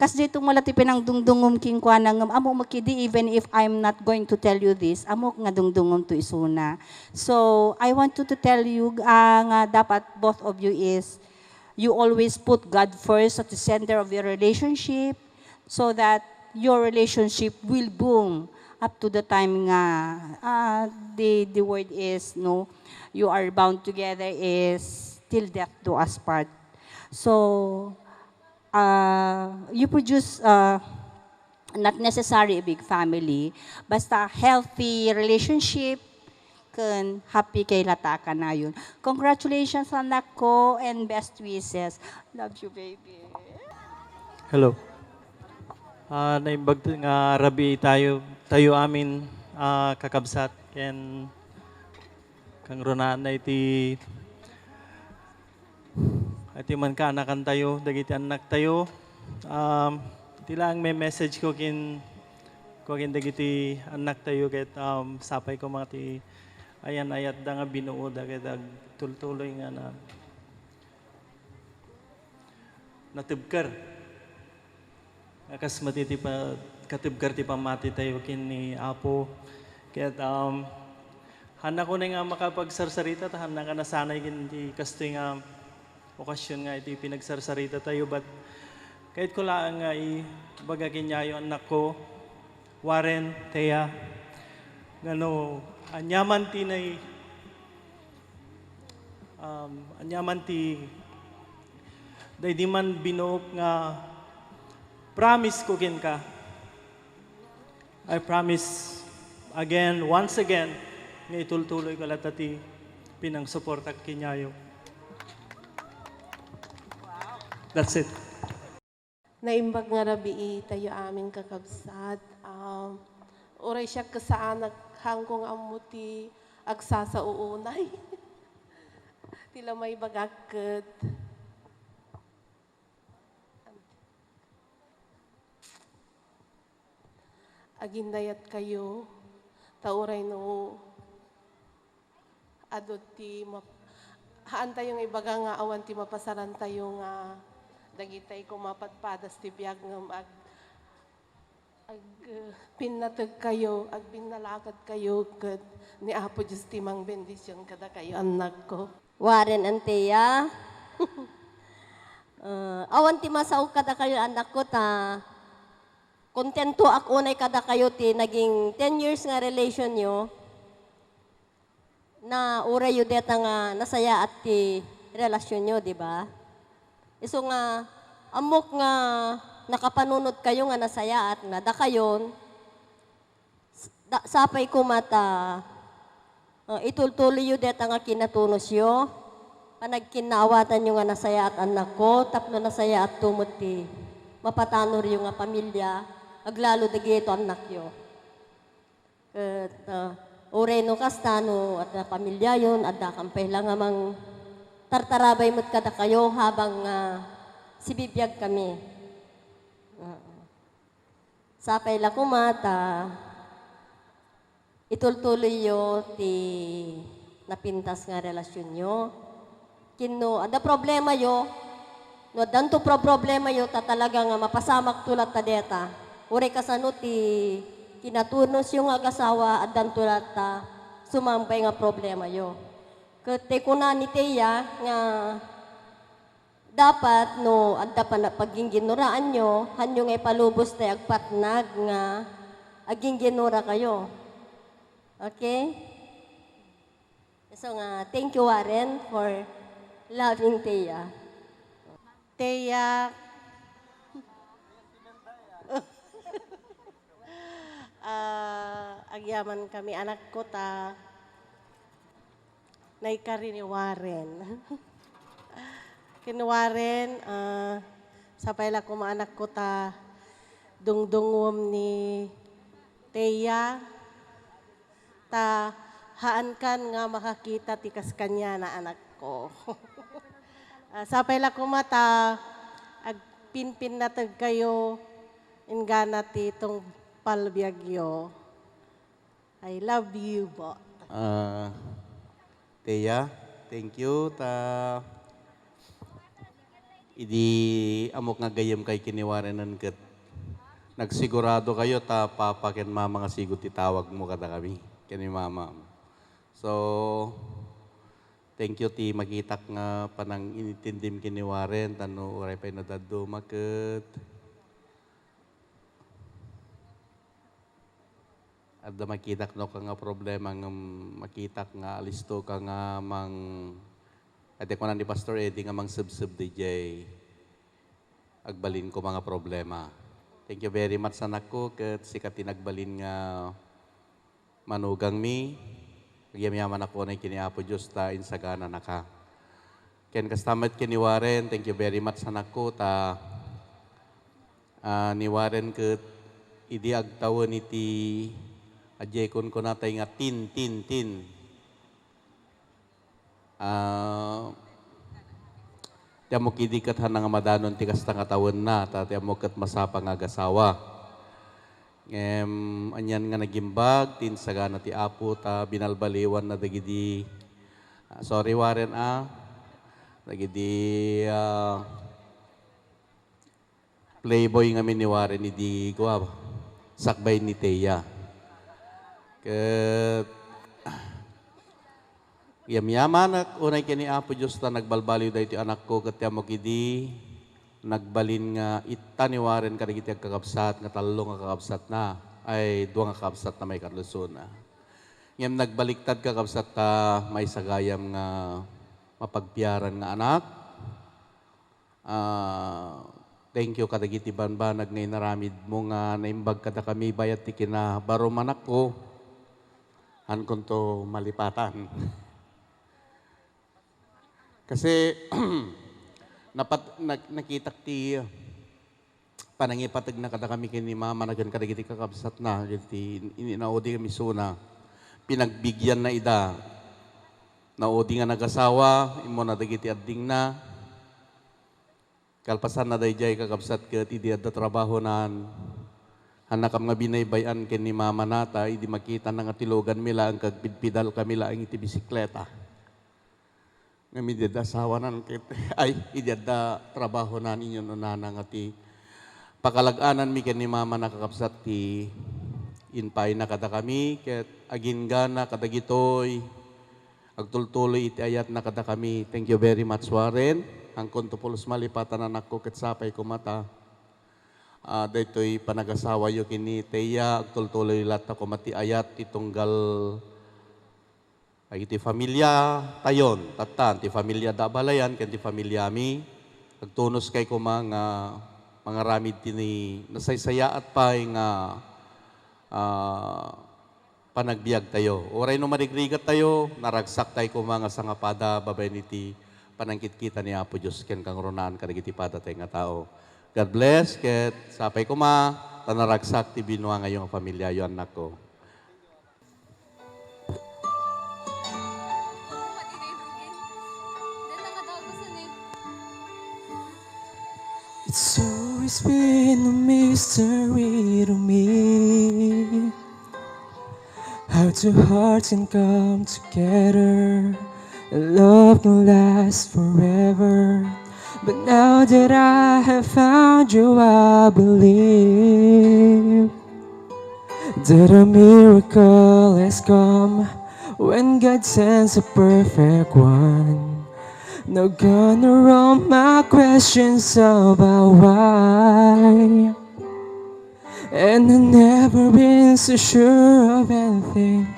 kas dito malati pinang dungdungom king kwa nang amo makidi, even if I'm not going to tell you this, amo nga dungdungom to isuna. So, I want to tell you nga dapat both of you is, you always put God first at the center of your relationship so that your relationship will boom up to the time nga the word is no, you are bound together is till death do us part. So you produce not necessarily a big family, basta healthy relationship, Kun happy kay lata ka na yun. Congratulations anak ko and best wishes. Love you, baby. Hello. Naimbag nga rabi tayo amin kakabsat ken kang runaan na iti man ka anakan tayo dagiti anak tayo. Iti lang may message ko kin dagiti anak tayo ket sapay ko mga ti ayan ayat da nga binuo da ket tultuloy nga na natibkar. Akas matiti pa katibkar ti pamati tayo kin ni Apo. Ket handa ko na nga makapagsarsarita ta handa ka nasanay kin ti kastoy nga okasyon nga iti pinagsarsarita tayo but kahit ko lang nga baga kinyayo anak ko Warren, Thea, ngano anyaman ti nay anyaman ti day di man binuok nga promise ko kin ka. I promise again, once again, nga itultuloy ko latati pinang suporta kinyayo. That's it. Naimbag nga rabi tayo aming kakabsat. Uray siya kasaanak hangkong amuti agsa sa uunay. Tila may bagakit. Agindayat kayo. Tauray no adot ti haan tayong ibaga nga awan ti mapasaran tayo nga dagitay ko mapatpadas ti biyag nga pinatag kayo, binalakad kayo ket ni Apo Diyos timang bendisyon kada kayo anak ko. Warren and Thea. Awan ti masaw kada kayo anak ko ta. Kontento ako na kada kayo ti naging 10 years nga relation nyo. Na uray yu deta nga nasaya at ti relasyon nyo, di ba? Iso nga, amok nga nakapanunod kayo nga nasaya at nga da kayon, sapay ko mata, itultuloy yu deta nga kinatunos yo, panagkinaawatan yu nga nasaya at anak ko, tapno nasaya at tumot ti mapatanor yu nga pamilya, aglalo dagi ito anak yo. Uray no kastano at pamilya yun, at kampay lang amang tartarabay mo't kada kayo habang sibibiyag kami. Sapay la kumata, itultuloy yo ti napintas nga relasyon nyo. Kino, ada problema yo, no danto problema yo, ta talaga nga mapasamak tulat ta deta. Uray kasano ti kinatunos yung agasawa at dantulat ta sumampay nga problema yo. Kete ko na ni Thea nga dapat no adda pa na paging ginuraan nyo hanyo nga ipalubos tayo agpatnag nga aging ginura kayo. Okay? So nga, thank you Warren for loving Thea. Thea, agyaman kami anak ko ta naikari ni Warren. Kinwaren, sapay la ko anak ko ta dungdungom ni Thea ta haan kan nga makakita tikas kanya na anak ko. Sapay la ko mata agpinpin na tag kayo ingana ti itong palbiagyo. I love you, bo. Thea, thank you ta idi amok nga gayem kay kiniwarenan ket nagsigurado kayo ta papa ken mama nga sigot itawag mo kada kami ken mama. So thank you ti magitak nga panang initindim kiniwaren tano uray pay nadaddo maket. Adda makitak no ka nga problema nga makitak nga alisto ka nga mang ate ko na ni Pastor Eddie nga mang sub-sub DJ agbalin ko mga problema. Thank you very much anak ko ket sikat tinagbalin nga manugang mi Nagyamayaman ako na kini Apo Diyos ta insagana na ka. Ken kastamat kini Warren, thank you very much anak ko ta ni Warren ket idi agtawon iti ajekon ko natay nga tin. Tiamo kidikat hanang madanon ti kasta nga tawon na ta tiamo ket masapa nga agasawa. Anyan nga nagimbag tin sagana ti Apo ta binalbaliwan na dagidi sorry Warren dagidi playboy nga ni Warren idi kuha sakbay ni Teya. Ket yaman unay kini Apo Diyos ta nagbalbaliw dahito anak ko ket tiamo kidi nagbalin nga ita ni Warren kadagiti agkakabsat nga talo nga kakabsat na ay duwa nga kakabsat na may karluson na. Ngem nagbaliktad kakabsat ta may sagayam nga mapagpiaran nga anak. Thank you kadagiti banbanag ngay naramid mo nga naimbag kada kami bayat ti kina baro manak ko. Hankon to malipatan. Kasi nakita ti panangipatag na kada kami kini mama na kada giti kakabsat na giti inaudi kami suna pinagbigyan na ida naudi nga nagasawa imo na dagiti adding na kalpasan na dayjay kakabsat ket idi adda trabaho nan hanakam nga binaybayan ken ni mama nata idi makita na nga tilogan mila ang kagpidpidal kami la ang iti bisikleta. Ngami dida sawanan ket ay idada trabaho na ninyo nana nga ti pakalaganan mi ken ni mama nakakabsat ti inpay na kada kami ket agin gana kadagitoy agtultuloy iti ayat na kada kami. Thank you very much Warren. Angkon to pulos malipatan anak ko ket sapay ko mata. Daytoy panagasawa yo kini Teya agtultuloy lata ko mati ayat itunggal ay iti familia tayon, tatan, ti familia dabalayan, ken ti familia mi, agtunos kay ko mga ramid tini nasaysayaat pa nga panagbiag tayo. Oray no marigrigat tayo, naragsak tayo ko mga sangapada, babay niti panangkit kita ni Apo Diyos, ken kang ronaan kadagiti pada tayo nga tao. God bless, ket sapay ko tanaragsak ti binwa ngayong familia yo anak ko. It's always been a mystery to me how two hearts can come together and love can last forever. But now that I have found you, I believe that a miracle has come when God sends a perfect one. Now gonna roll my questions about why, and I've never been so sure of anything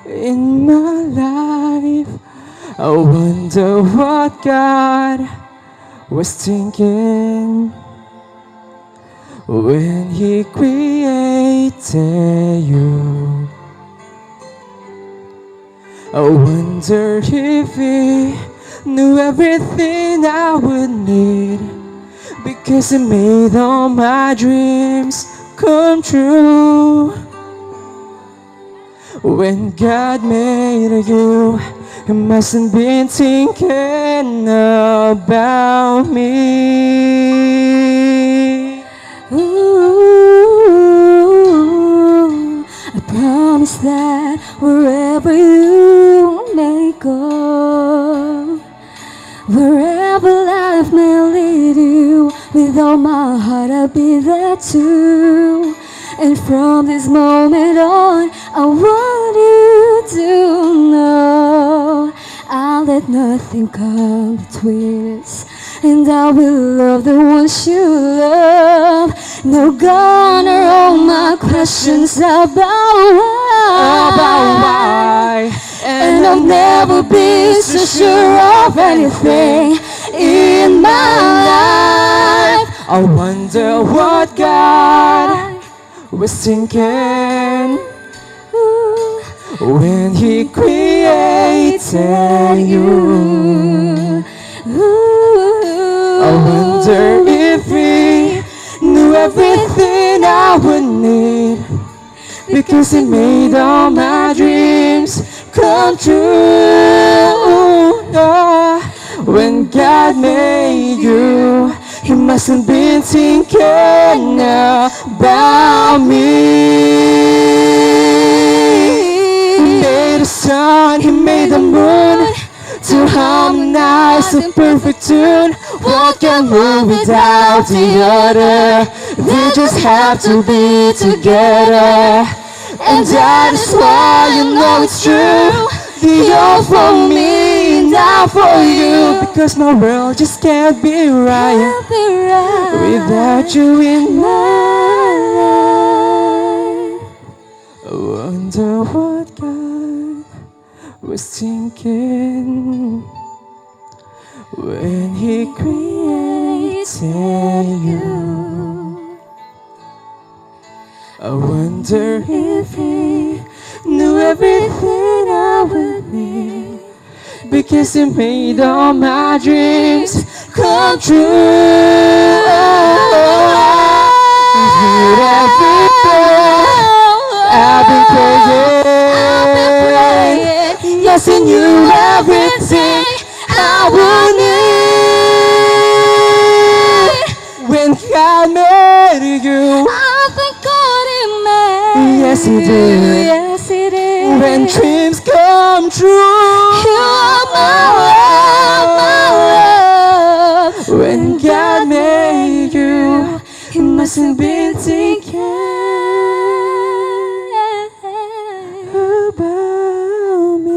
in my life. I wonder what God was thinking when He created you. I wonder if He knew everything I would need, because He made all my dreams come true. When God made you, He mustn't been thinking about me. Ooh, I promise that wherever you may go, wherever life may lead you, with all my heart I'll be there too. And from this moment on, I want you to know I'll let nothing come between us, and I will love the ones you love. No gonna all my questions about why. And I'll never be so sure of anything in my life. I wonder what God was thinking when He created tell you. I wonder if he knew everything I would need, because he made all my dreams come true. When God made you, he mustn't been thinking about me. He made the sun, he made the moon to harmonize the perfect tune. One can move without the other, they just have to be together. And that is why you know it's true. The all for me and I for you, because my world just can't be right without you in my life. I wonder what God was thinking when he created you. I wonder if he knew everything I would need, because he made all my dreams come true. Heard everything I've been praying. Yes, he knew everything I would need. When God made you, I thank God he made. Yes, he did. Yes, he did. When dreams come true, you are my love. When God made you, he mustn't been thinking about me.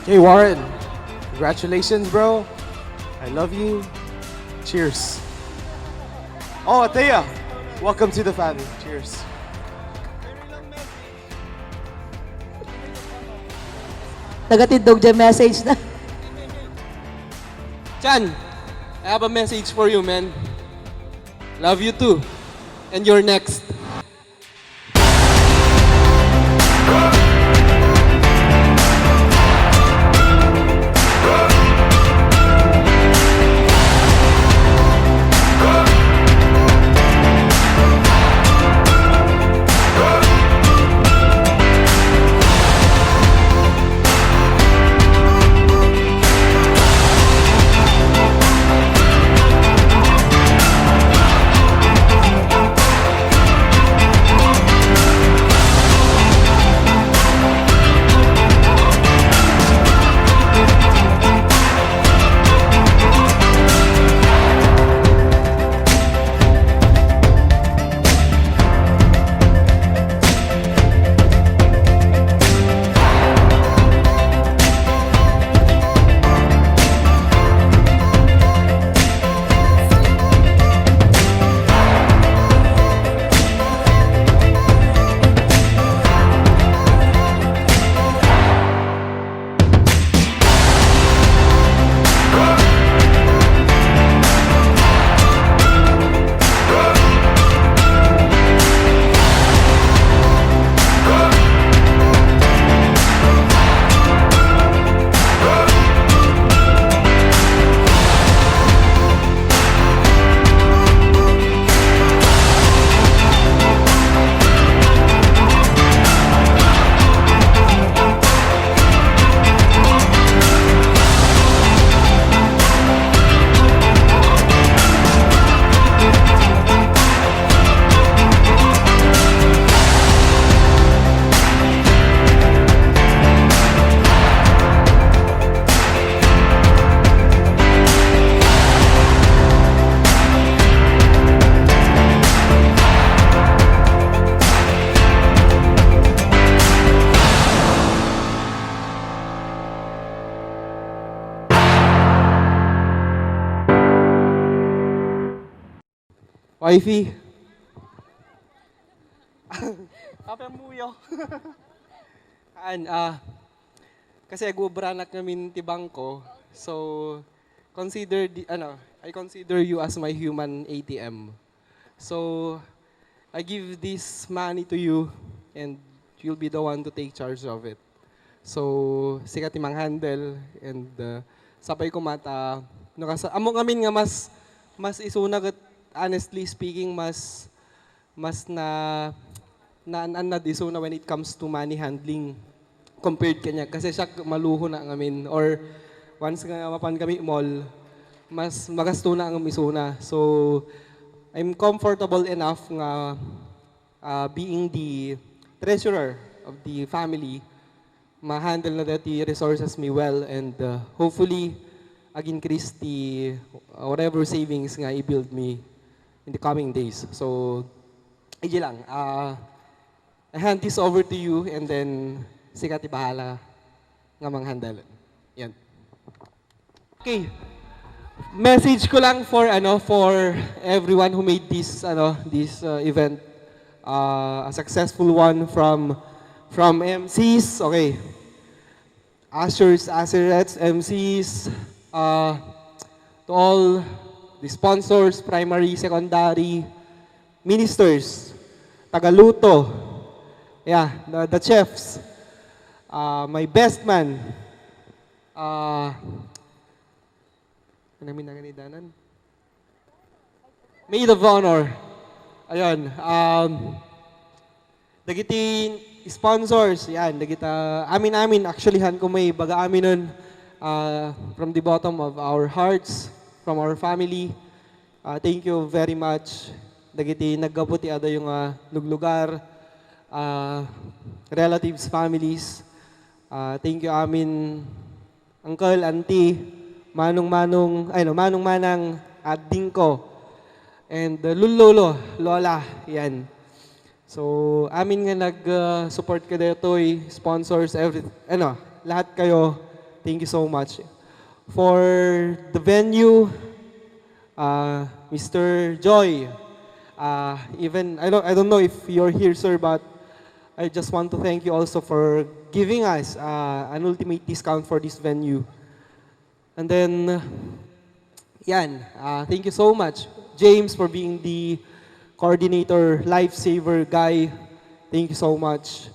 Hey Warren, congratulations bro. I love you. Cheers. Oh, Atea, welcome to the family. Cheers. Nagatindog dyan message na. Chan, I have a message for you, man. Love you too. And you're next. Wifey. Apa muyo? Kasi agubranak namin ti bangko. So I consider you as my human ATM. So I give this money to you and you'll be the one to take charge of it. So sikat timang handle and sapay ko mata amo ngamin nga mas isuna kat honestly speaking mas na isuna when it comes to money handling compared kanya kasi siya maluho na ngamin or once nga mapan kami mall mas magasto na ang isuna. So I'm comfortable enough nga being the treasurer of the family, ma-handle na the resources me well and hopefully ag-increase the whatever savings nga i-build me in the coming days. So, ayun lang. I hand this over to you and then sikat ibahala nga mang-handle. Yan. Okay. Message ko lang for everyone who made this event a successful one from MCs, okay. Ushers, usherettes, MCs, to all the sponsors, primary, secondary, ministers, tagaluto, yeah, the chefs, my best man, maid of honor. Ayun. Dagiti sponsors, yan. Dagita, amin actually han ko may baga amin nun from the bottom of our hearts, from our family. Thank you very much. Dagiti naggaputi ada yung luglugar, relatives, families. Thank you amin, uncle, auntie, manong-manang ading ko. And lulolo, lola, yan. So, amin nga nag-support ka dito, sponsors, lahat kayo, thank you so much. For the venue, Mr. Joy, even, I don't know if you're here, sir, but I just want to thank you also for giving us an ultimate discount for this venue. And then, yan, thank you so much. James for being the coordinator, lifesaver guy. Thank you so much.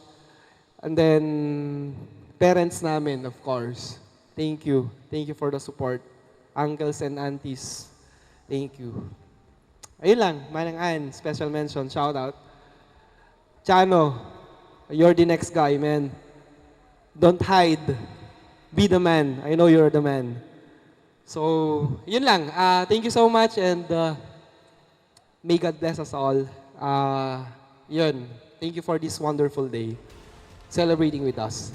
And then, parents namin, of course. Thank you. Thank you for the support. Uncles and aunties, thank you. Ayun lang, Manang Ann, special mention, shout out. Chano, you're the next guy, man. Don't hide. Be the man. I know you're the man. So, yun lang. Thank you so much and may God bless us all. Yun. Thank you for this wonderful day. Celebrating with us.